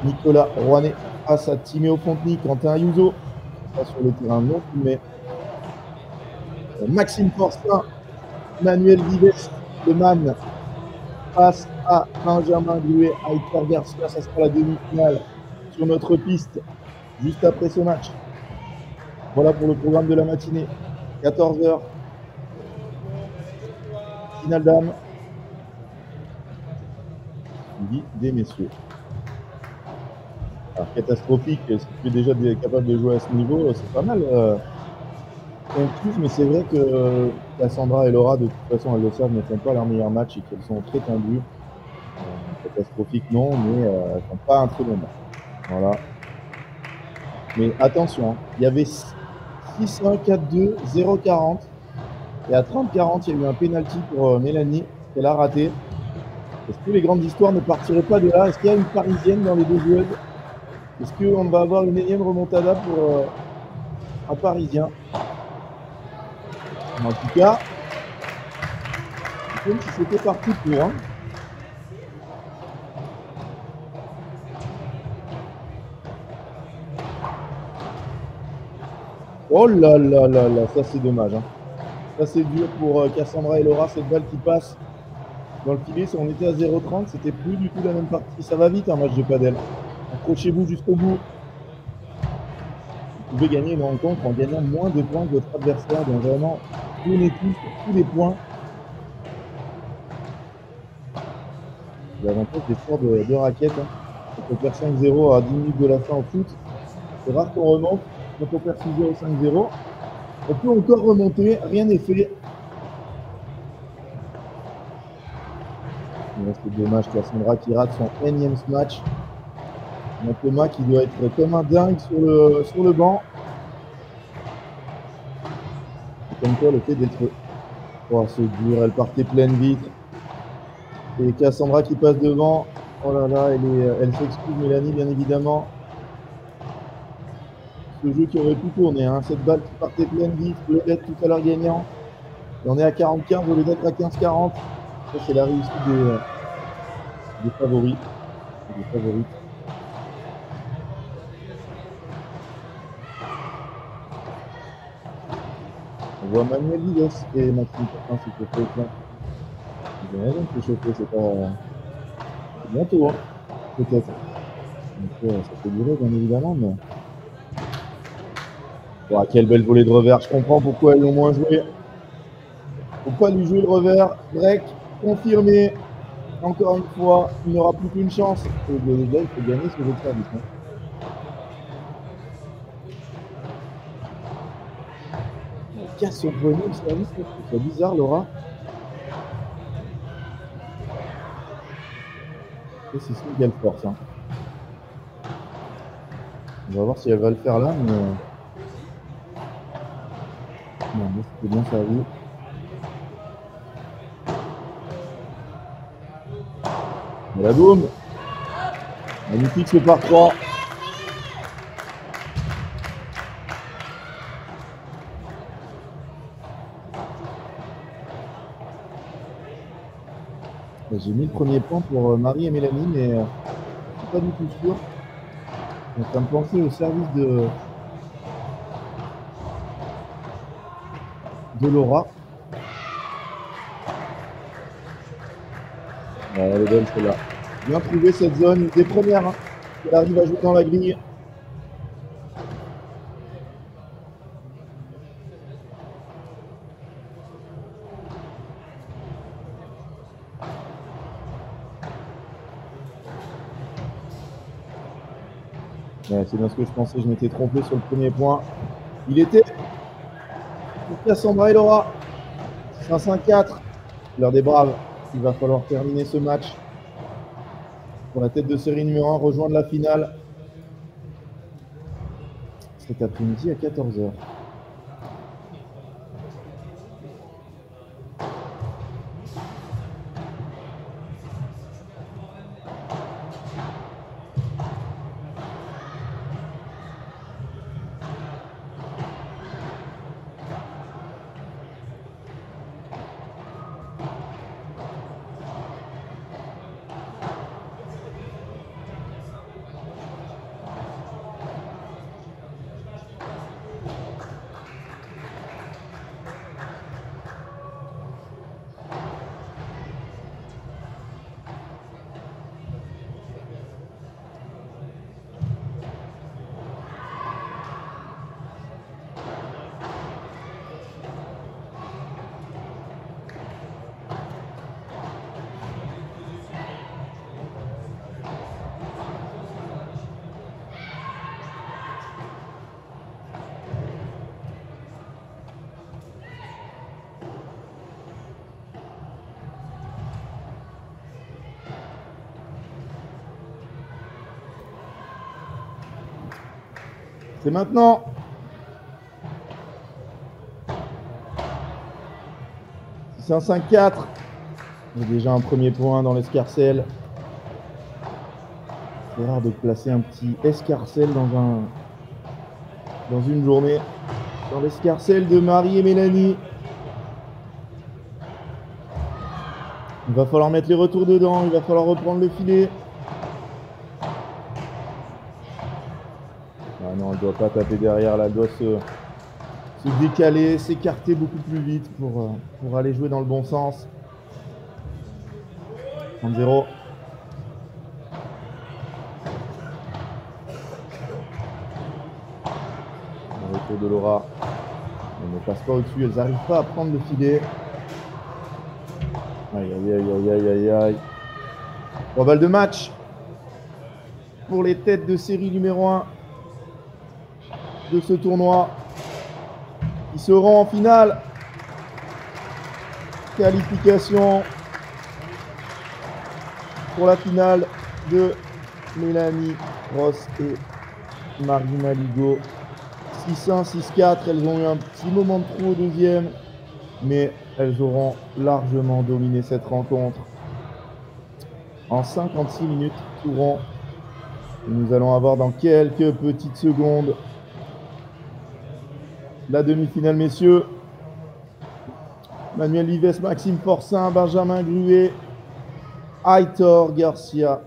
Nicolas Rouanet face à Timéo Fonteny, Quentin Ayuso, pas sur le terrain non plus, mais Maxime Fortin, Manuel Vives, le man, face à Benjamin Gruet, à Hector Garcia. Ça sera la demi-finale sur notre piste, juste après ce match. Voilà pour le programme de la matinée. 14h. Finale d'âme. Suivi des messieurs. Alors, catastrophique, si tu es déjà capable de jouer à ce niveau, c'est pas mal. Mais c'est vrai que Cassandra et Laura, de toute façon, elles le savent, ne font pas leur meilleur match et qu'elles sont très tendues. Catastrophique, non, mais elles font pas un très bon match. Voilà. Mais attention, hein, il y avait 6-1, 4-2, 0-40. Et à 30-40, il y a eu un penalty pour Mélanie qu'elle a raté. Est-ce que les grandes histoires ne partiraient pas de là? Est-ce qu'il y a une Parisienne dans les deux joueuses? Est-ce qu'on va avoir une énième remontada pour un Parisien? En tout cas, c'est comme si c'était parti pour. Hein. Oh là là là là, ça c'est dommage. Hein. Ça c'est dur pour Cassandra et Laura, cette balle qui passe dans le filet. Si on était à 0,30, c'était plus du tout la même partie. Ça va vite un match de padel. Accrochez-vous jusqu'au bout. Vous pouvez gagner une rencontre en gagnant moins de points que votre adversaire. Donc vraiment, tournez-tout sur tous les points. L'avantage des sports de raquettes. Hein. Quand on perd 5-0 à 10 minutes de la fin au foot, c'est rare qu'on remonte. Quand on perd 6-0, 5-0, on peut encore remonter, rien n'est fait. C'est dommage, Cassandra qui rate son énième match. Thomas qui doit être comme un dingue sur le banc. Et comme quoi, le fait d'être... Oh, c'est dur, elle partait pleine vitre. Et Cassandra qui passe devant. Oh là là, elle s'excuse, Mélanie, bien évidemment. Ce jeu qui aurait pu tourner, hein. Cette balle qui partait pleine vitre, le d'être tout à l'heure gagnant. Et on est à 45 au lieu d'être à 15-40. Ça, c'est la réussite des favoris. Des favorites. On voit Manuel Vives et Maxime Fortin se chauffer au plein. Ils ont raison de se chauffer, c'est pas... C'est bientôt, hein, peut-être. Donc ça peut durer, bien évidemment, mais... Oh, quelle belle volée de revers. Je comprends pourquoi elles l'ont moins joué. Faut pas lui jouer le revers. Break, confirmé. Encore une fois, il n'aura plus qu'une chance. Et déjà, il faut gagner ce jeu de service. Hein. Elle casse son premier service. C'est bizarre, Laura. Et c'est ce qu'elle force. Hein. On va voir si elle va le faire là, mais... Non, mais c'était bien servi. Et la boum. Magnifique ce par 3. J'ai mis le premier point pour Marie et Mélanie, mais je ne suis pas du tout sûr. On est en train de penser au service de Laura. Ouais, elle est belle celle-là. Bien trouvé cette zone, une des premières hein, qu'elle arrive à jouer dans la grille. Ouais, c'est bien ce que je pensais, je m'étais trompé sur le premier point. Il était pour Cassandra et Laura. 5-5-4. L'heure des braves. Il va falloir terminer ce match pour la tête de série numéro 1, rejoindre la finale cet après-midi à 14h. C'est maintenant. C'est un 5-4. Il y a déjà un premier point dans l'escarcelle. C'est rare de placer un petit escarcelle dans une journée. Dans l'escarcelle de Marie et Mélanie. Il va falloir mettre les retours dedans. Il va falloir reprendre le filet. Ah non, elle ne doit pas taper derrière. Là, elle doit se décaler, s'écarter beaucoup plus vite pour aller jouer dans le bon sens. 30-0. Le retour de Laura. Elle ne passe pas au-dessus. Elles n'arrivent pas à prendre le filet. Aïe, aïe, aïe, aïe, aïe, aïe. 3 balles de match pour les têtes de série numéro 1 de ce tournoi. Ils seront en finale. Qualification pour la finale de Mélanie Ross et Marina Ligo. 6-1, 6-4. Elles ont eu un petit moment de trou au deuxième, mais elles auront largement dominé cette rencontre. En 56 minutes, tout rond. Nous allons avoir dans quelques petites secondes la demi-finale, messieurs. Manuel Vives, Maxime Forçin, Benjamin Gruet, Aitor Garcia.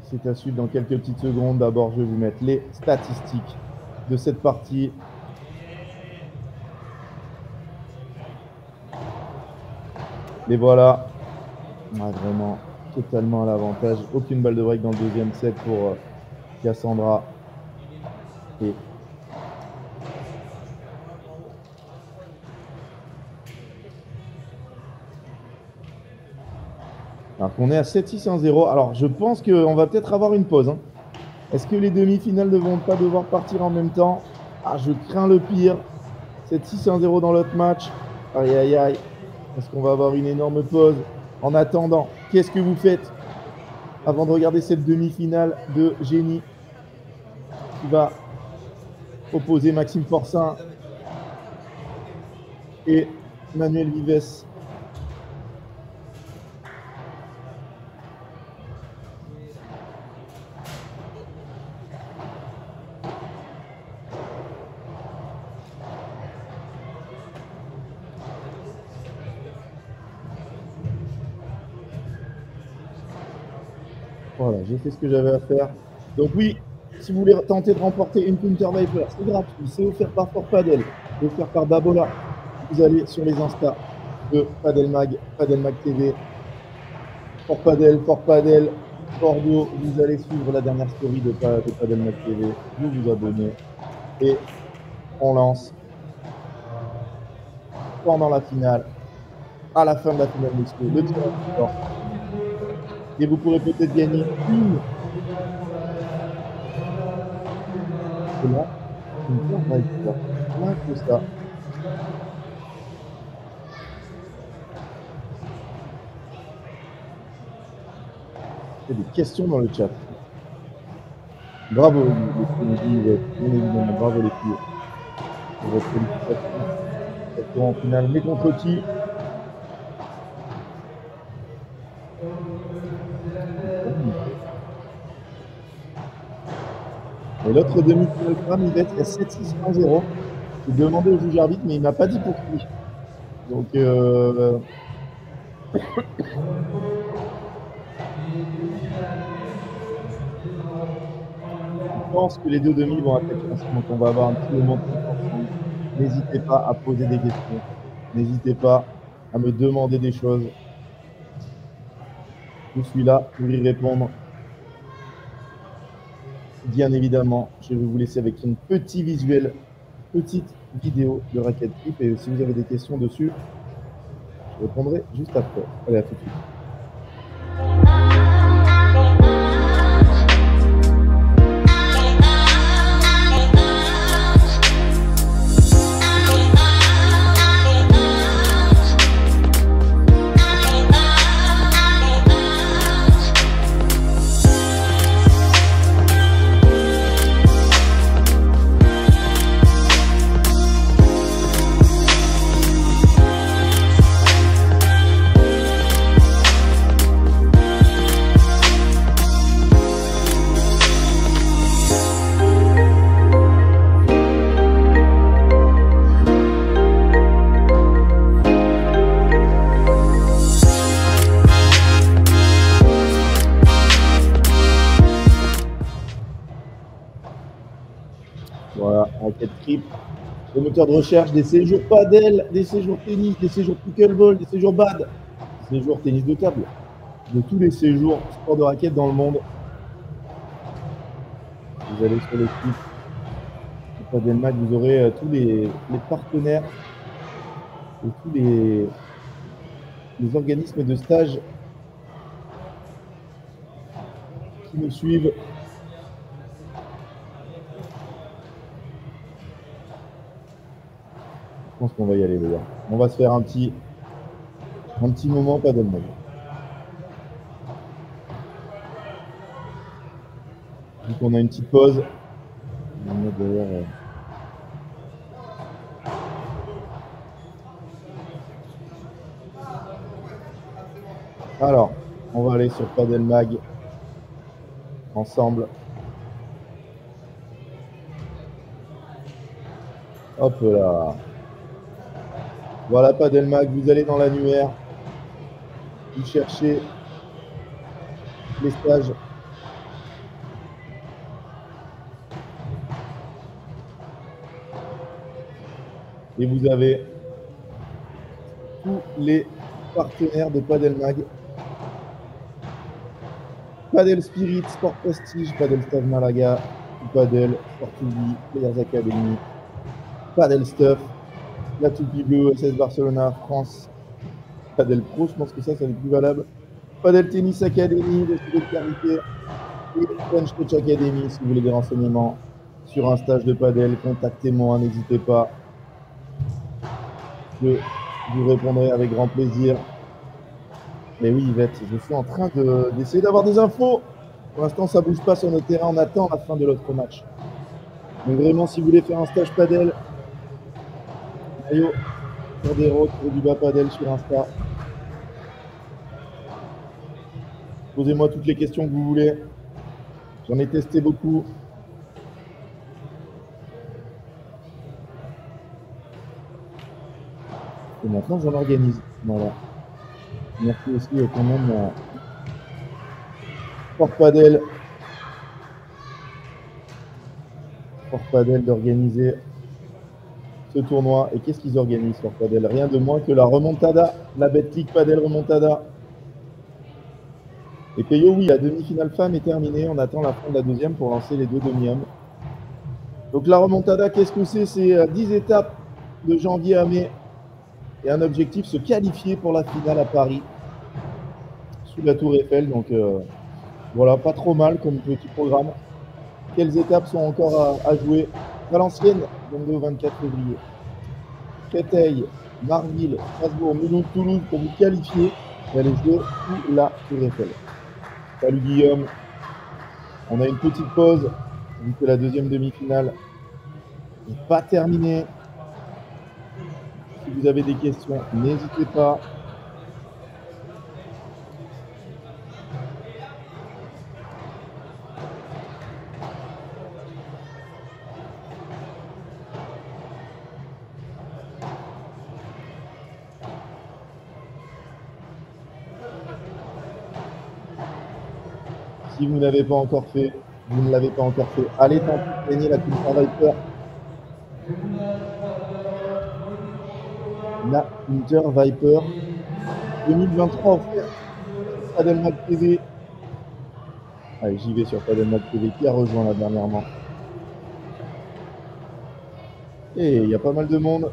C'est à suivre dans quelques petites secondes. D'abord, je vais vous mettre les statistiques de cette partie. Les voilà. Ah, vraiment totalement à l'avantage. Aucune balle de break dans le deuxième set pour Cassandra. Et alors qu'on est à 7-6-1-0. Alors je pense qu'on va peut-être avoir une pause. Est-ce que les demi-finales ne vont pas devoir partir en même temps? Ah, je crains le pire. 7-6-1-0 dans l'autre match. Aïe aïe aïe. Est-ce qu'on va avoir une énorme pause? En attendant, qu'est-ce que vous faites avant de regarder cette demi-finale de Génie qui va opposer Maxime Forçin et Manuel Vives? Voilà, j'ai fait ce que j'avais à faire. Donc oui, si vous voulez tenter de remporter une Counter Viper, c'est gratuit, c'est offert par Fort Padel, c'est offert par Babola. Vous allez sur les Insta de Padelmag, Padelmag TV, Fort Padel, Bordeaux. Vous allez suivre la dernière story de Padelmag TV, vous vous abonnez et on lance pendant la finale, à la fin de la finale, le tirage au sort. Et vous pourrez peut-être gagner une. Et là, on va être là que ça. Il y a des questions dans le chat. Bravo les filles, bien évidemment, bravo les filles. Pour votre qualification. Cette tour en finale, mais contre qui? Et l'autre demi-finale, il va être à 7-6-1-0. J'ai demandé au juge arbitre, mais il m'a pas dit pour qui. Donc, je pense que les deux demi vont attaquer ensemble. Donc, on va avoir un petit moment de confiance. N'hésitez pas à poser des questions. N'hésitez pas à me demander des choses. Je suis là pour y répondre. Bien évidemment, je vais vous laisser avec une petite vidéo de Racket Clip. Et si vous avez des questions dessus, je répondrai juste après. Allez, à tout de suite. raquettes triples, des moteurs de recherche, des séjours padel, des séjours tennis, des séjours pickleball, des séjours bad, des séjours tennis de table, de tous les séjours sport de raquettes dans le monde. Vous allez sur le site de Padel Mag, vous aurez tous les partenaires et tous les organismes de stage qui nous suivent. Je pense qu'on va y aller, les gars. On va se faire un petit moment Padel Mag. Vu qu'on a une petite pause, on va mettre d'ailleurs. Alors, on va aller sur Padel Mag ensemble. Hop là. Voilà Padel Mag, vous allez dans l'annuaire, vous cherchez les stages. Et vous avez tous les partenaires de Padel Mag. Padel Spirit, Sport Prestige, Padel Stage Malaga, Padel, Sport TV, Players Academy, Padel Stuff, la Toupie Bleu, SS Barcelona, France, Padel Pro, je pense que ça c'est le plus valable. Padel Tennis Academy, le studio de Carité, et French Coach Academy, si vous voulez des renseignements sur un stage de padel, contactez-moi, n'hésitez pas. Je vous répondrai avec grand plaisir. Mais oui, Yvette, je suis en train d'essayer d'avoir des infos. Pour l'instant, ça ne bouge pas sur notre terrain. On attend la fin de l'autre match. Donc vraiment, si vous voulez faire un stage padel, maillot pour des routes, pour du bas padel sur Insta. Posez-moi toutes les questions que vous voulez. J'en ai testé beaucoup. Et maintenant, j'en organise. Voilà. Merci aussi quand même à Sport Padel d'organiser ce tournoi. Et qu'est-ce qu'ils organisent, Sport Padel? Rien de moins que la remontada, la Betclic Padel remontada. Et Peyo, oui, la demi-finale femme est terminée. On attend la fin de la deuxième pour lancer les deux demi-hommes. Donc la remontada, qu'est-ce que c'est? C'est 10 étapes de janvier à mai. Et un objectif, se qualifier pour la finale à Paris, sous la Tour Eiffel. Donc voilà, pas trop mal comme petit programme. Quelles étapes sont encore à jouer? Valenciennes, 22 au 24 février. Créteil, Marville, Strasbourg, Mulhouse, Toulouse pour vous qualifier et aller jouer sous la Tour Eiffel. Salut Guillaume. On a une petite pause, vu que la deuxième demi-finale n'est pas terminée. Si vous avez des questions, n'hésitez pas. Si vous n'avez pas encore fait, vous ne l'avez pas encore fait, allez tenter de gagner la Coupe Viper. La Inter Viper 2023 offerte sur Padel Mag TV. Allez, j'y vais sur Padel Mag TV qui a rejoint là dernièrement. Et il y a pas mal de monde.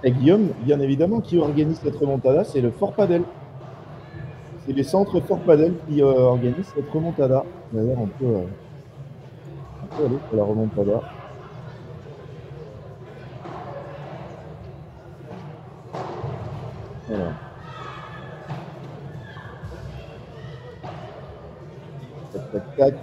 Et Guillaume, bien évidemment, qui organise cette remontada, c'est le Fort Padel. C'est les centres Fort Padel qui organisent cette remontada. D'ailleurs, on peut aller pour la remontada. Voilà. Tac, tac, tac.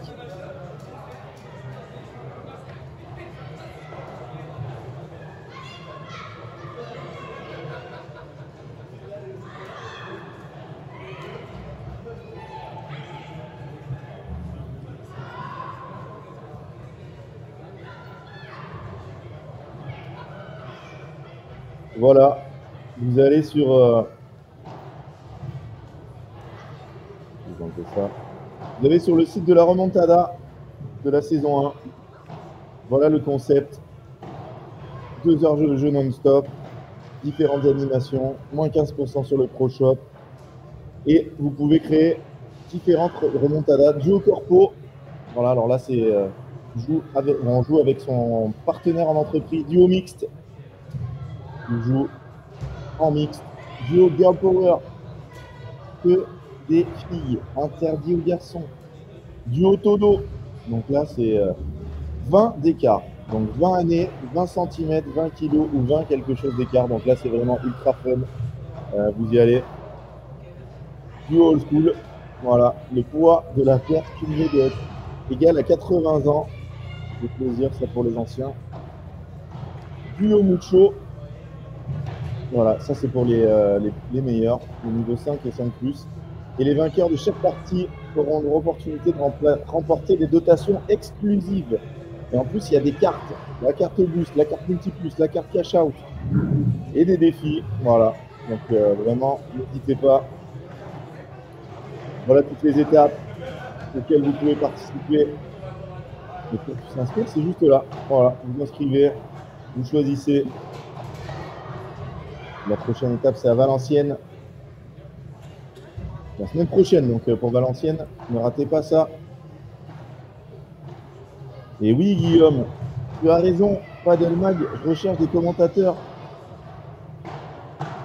Voilà, vous allez sur ça. Vous allez sur le site de la remontada de la saison 1. Voilà le concept. 2 heures de jeu non-stop, différentes animations, moins 15% sur le Pro Shop. Et vous pouvez créer différentes remontadas, duo corpo. Voilà, alors là, c'est on joue avec son partenaire en entreprise, duo mixte. On joue en mixte, duo girl power, que des filles, interdit aux garçons. Duo todo, donc là, c'est 20 d'écart. Donc 20 années, 20 cm, 20 kg ou 20 quelque chose d'écart. Donc là, c'est vraiment ultra fun. Vous y allez. Duo old school. Voilà, le poids de la paire cumulée doit être égal à 80 ans. C'est plaisir, ça pour les anciens. Duo mucho. Voilà, ça c'est pour les meilleurs, le niveau 5 et 5+. Et les vainqueurs de chaque partie auront l'opportunité de remporter des dotations exclusives. Et en plus, il y a des cartes, la carte boost, la carte multiplus, la carte cash out et des défis. Voilà, donc vraiment, n'hésitez pas. Voilà toutes les étapes auxquelles vous pouvez participer. Et pour s'inscrire, c'est juste là. Voilà, vous inscrivez, vous choisissez. La prochaine étape, c'est à Valenciennes. La semaine prochaine, donc pour Valenciennes, ne ratez pas ça. Et oui, Guillaume, tu as raison, Padel Mag recherche des commentateurs.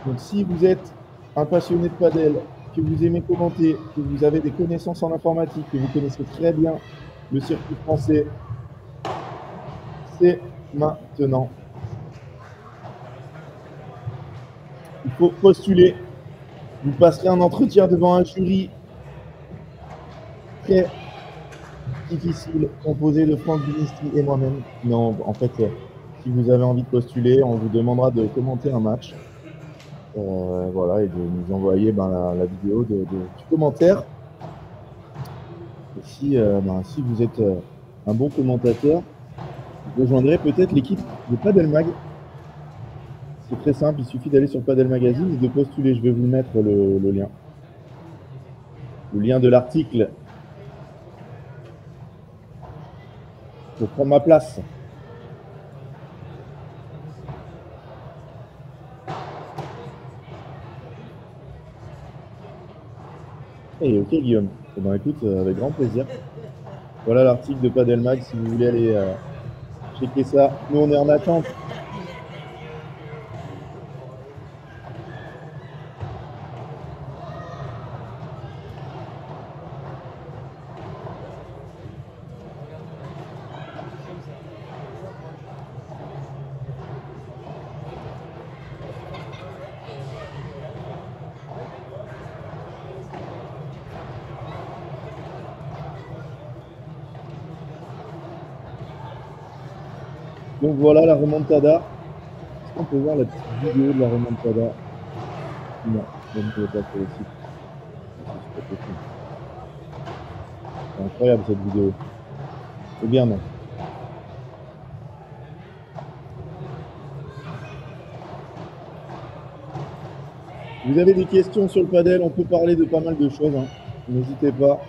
Donc si vous êtes un passionné de padel, que vous aimez commenter, que vous avez des connaissances en informatique, que vous connaissez très bien le circuit français, c'est maintenant. Il faut postuler. Vous passerez un entretien devant un jury très difficile, composé de Franck Binistri et moi-même. Non, en fait, si vous avez envie de postuler, on vous demandera de commenter un match. Voilà, et de nous envoyer la vidéo du commentaire. Et si vous êtes un bon commentateur, vous rejoindrez peut-être l'équipe de Padel Mag. C'est très simple, il suffit d'aller sur Padel Magazine et de postuler. Je vais vous mettre le lien. Le lien de l'article pour prendre ma place. Et ok Guillaume, eh ben, écoute, avec grand plaisir. Voilà l'article de Padel Mag si vous voulez aller checker ça. Nous on est en attente. Donc voilà la remontada. Est-ce qu'on peut voir la petite vidéo de la remontada? Non, je ne peux pas sur le site. C'est incroyable cette vidéo. Eh bien non. Vous avez des questions sur le padel, on peut parler de pas mal de choses. Hein. N'hésitez pas.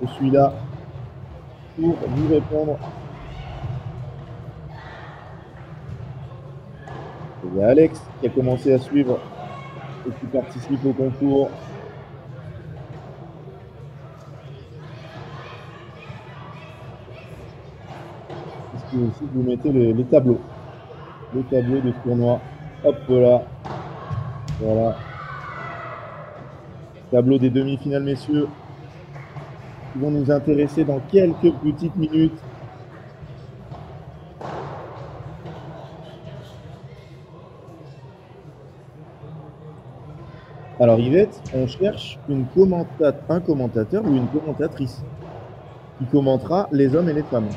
Je suis là pour vous répondre. Il y a Alex qui a commencé à suivre et qui participe au concours. Est-ce que aussi vous mettez les tableaux? Les tableaux de ce tournoi. Hop là. Voilà. Tableau des demi-finales, messieurs, qui vont nous intéresser dans quelques petites minutes. Alors Yvette, on cherche un commentateur ou une commentatrice qui commentera les hommes et les femmes.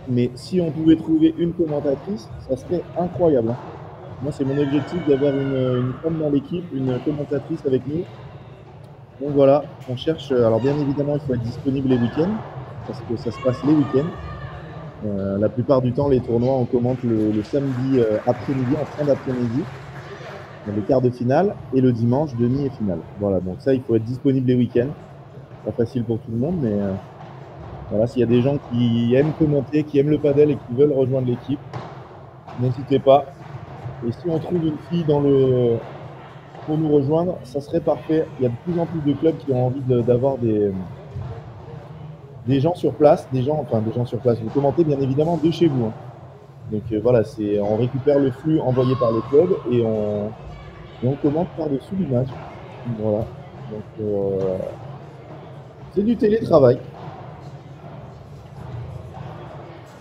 Mais si on pouvait trouver une commentatrice, ça serait incroyable. Hein. Moi, c'est mon objectif d'avoir une femme dans l'équipe, une commentatrice avec nous. Donc voilà, on cherche. Alors bien évidemment, il faut être disponible les week-ends, parce que ça se passe les week-ends. La plupart du temps, les tournois, on commente le samedi après-midi, en fin d'après-midi, les quarts de finale, et le dimanche, demi et finale. Voilà, donc ça, il faut être disponible les week-ends. Pas facile pour tout le monde, mais Voilà, s'il y a des gens qui aiment commenter, qui aiment le padel et qui veulent rejoindre l'équipe, n'hésitez pas. Et si on trouve une fille pour nous rejoindre, ça serait parfait. Il y a de plus en plus de clubs qui ont envie d'avoir des gens sur place, des gens sur place. Vous commentez bien évidemment de chez vous, hein. Donc voilà, on récupère le flux envoyé par le club et on commente par-dessus l'image. Voilà. Donc c'est du télétravail.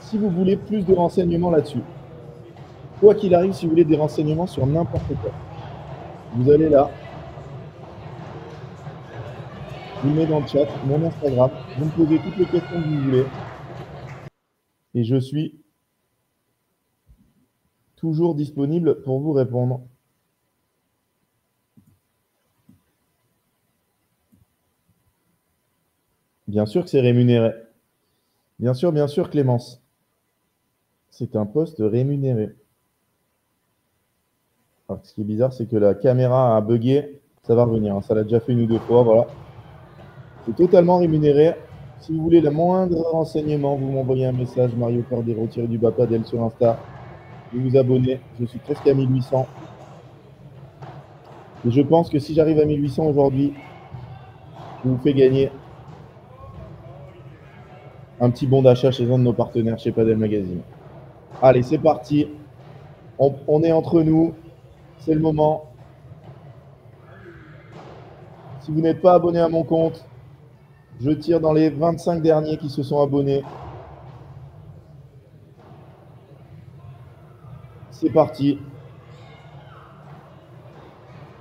Si vous voulez plus de renseignements là-dessus, quoi qu'il arrive, si vous voulez des renseignements sur n'importe quoi, vous allez là, je vous le mets dans le chat, mon Instagram, vous me posez toutes les questions que vous voulez et je suis toujours disponible pour vous répondre. Bien sûr que c'est rémunéré. Bien sûr, Clémence. C'est un poste rémunéré. Alors, ce qui est bizarre, c'est que la caméra a bugué. Ça va revenir, hein. Ça l'a déjà fait une ou deux fois. Voilà. C'est totalement rémunéré. Si vous voulez le moindre renseignement, vous m'envoyez un message Mario Cordero du bas Padel sur Insta. Vous vous abonnez. Je suis presque à 1800. Et je pense que si j'arrive à 1800 aujourd'hui, je vous fais gagner un petit bon d'achat chez un de nos partenaires chez Padel Magazine. Allez, c'est parti. On est entre nous. C'est le moment. Si vous n'êtes pas abonné à mon compte, je tire dans les 25 derniers qui se sont abonnés. C'est parti.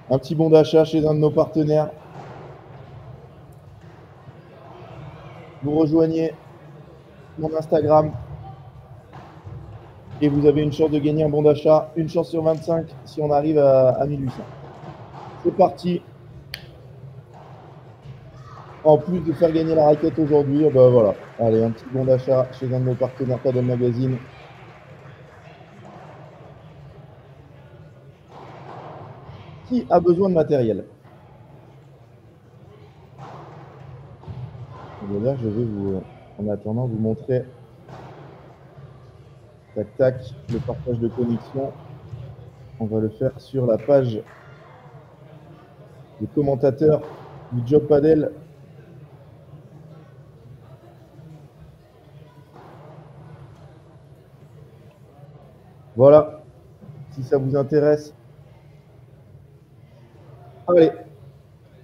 Un petit bon d'achat chez un de nos partenaires. Vous rejoignez mon Instagram et vous avez une chance de gagner un bon d'achat. Une chance sur 25 si on arrive à 1800. C'est parti. En plus de faire gagner la raquette aujourd'hui, ben voilà. Allez, un petit bon d'achat chez un de nos partenaires Padel Magazine. Qui a besoin de matériel? D'ailleurs, je vais vous, en attendant, vous montrer, tac tac, le partage de connexion. On va le faire sur la page des commentateurs du Job Padel. Voilà, si ça vous intéresse. Allez,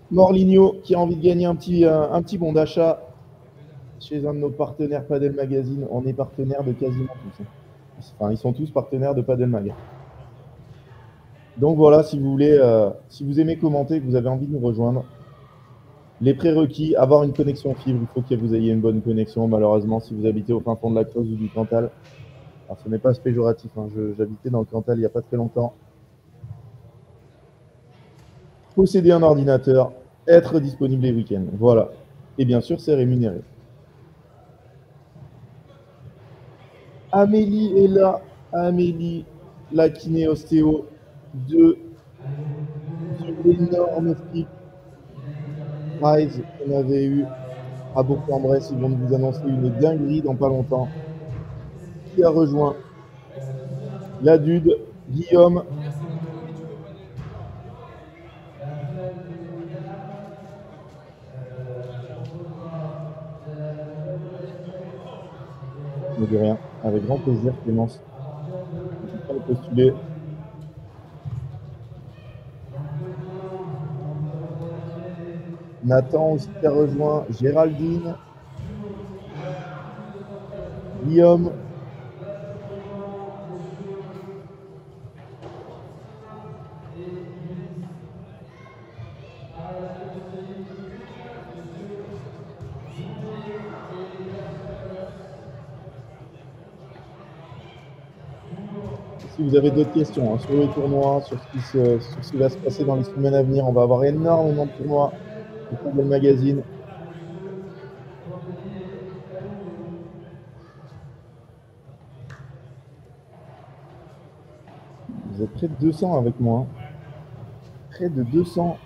Morligno qui a envie de gagner un petit bon d'achat chez un de nos partenaires Padel Magazine. On est partenaire de quasiment tous. Enfin, ils sont tous partenaires de Padel Mag. Donc voilà, si vous voulez, si vous aimez commenter, que vous avez envie de nous rejoindre, les prérequis, avoir une connexion fibre, il faut que vous ayez une bonne connexion. Malheureusement, si vous habitez au fin fond de la Creuse ou du Cantal, alors ce n'est pas péjoratif, hein, j'habitais dans le Cantal il n'y a pas très longtemps. Posséder un ordinateur, être disponible les week-ends, voilà. Et bien sûr, c'est rémunéré. Amélie est là, Amélie, la kiné ostéo de l'énorme flip Rise qu'on avait eu à Bourg-en-Bresse. Ils vont vous annoncer une dinguerie dans pas longtemps. Qui a rejoint la Dude, Guillaume. Ne dis rien, avec grand plaisir, Clémence. N'hésite pas à postuler. Nathan aussi qui a rejoint, Géraldine, Guillaume. Si vous avez d'autres questions, hein, sur le tournoi, sur ce qui va se passer dans les semaines à venir, on va avoir énormément de tournois au Padel Magazine. Vous êtes près de 200 avec moi. Près de 200.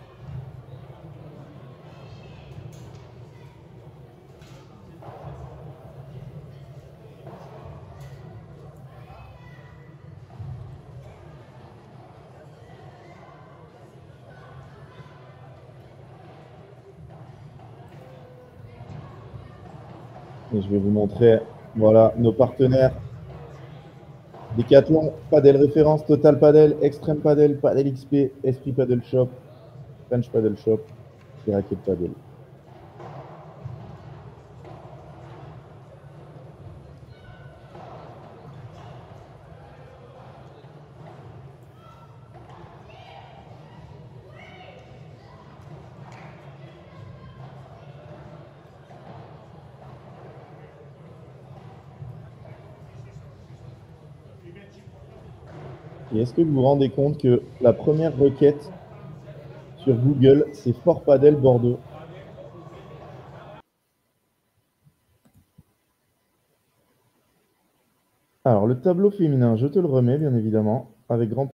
Et je vais vous montrer, voilà, nos partenaires. Decathlon, Padel Référence, Total Padel, Extreme Padel, Padel XP, Esprit Padel Shop, French Padel Shop et Racket Padel. Et est-ce que vous vous rendez compte que la première requête sur Google, c'est Fort Padel Bordeaux? Alors, le tableau féminin, je te le remets, bien évidemment, avec grand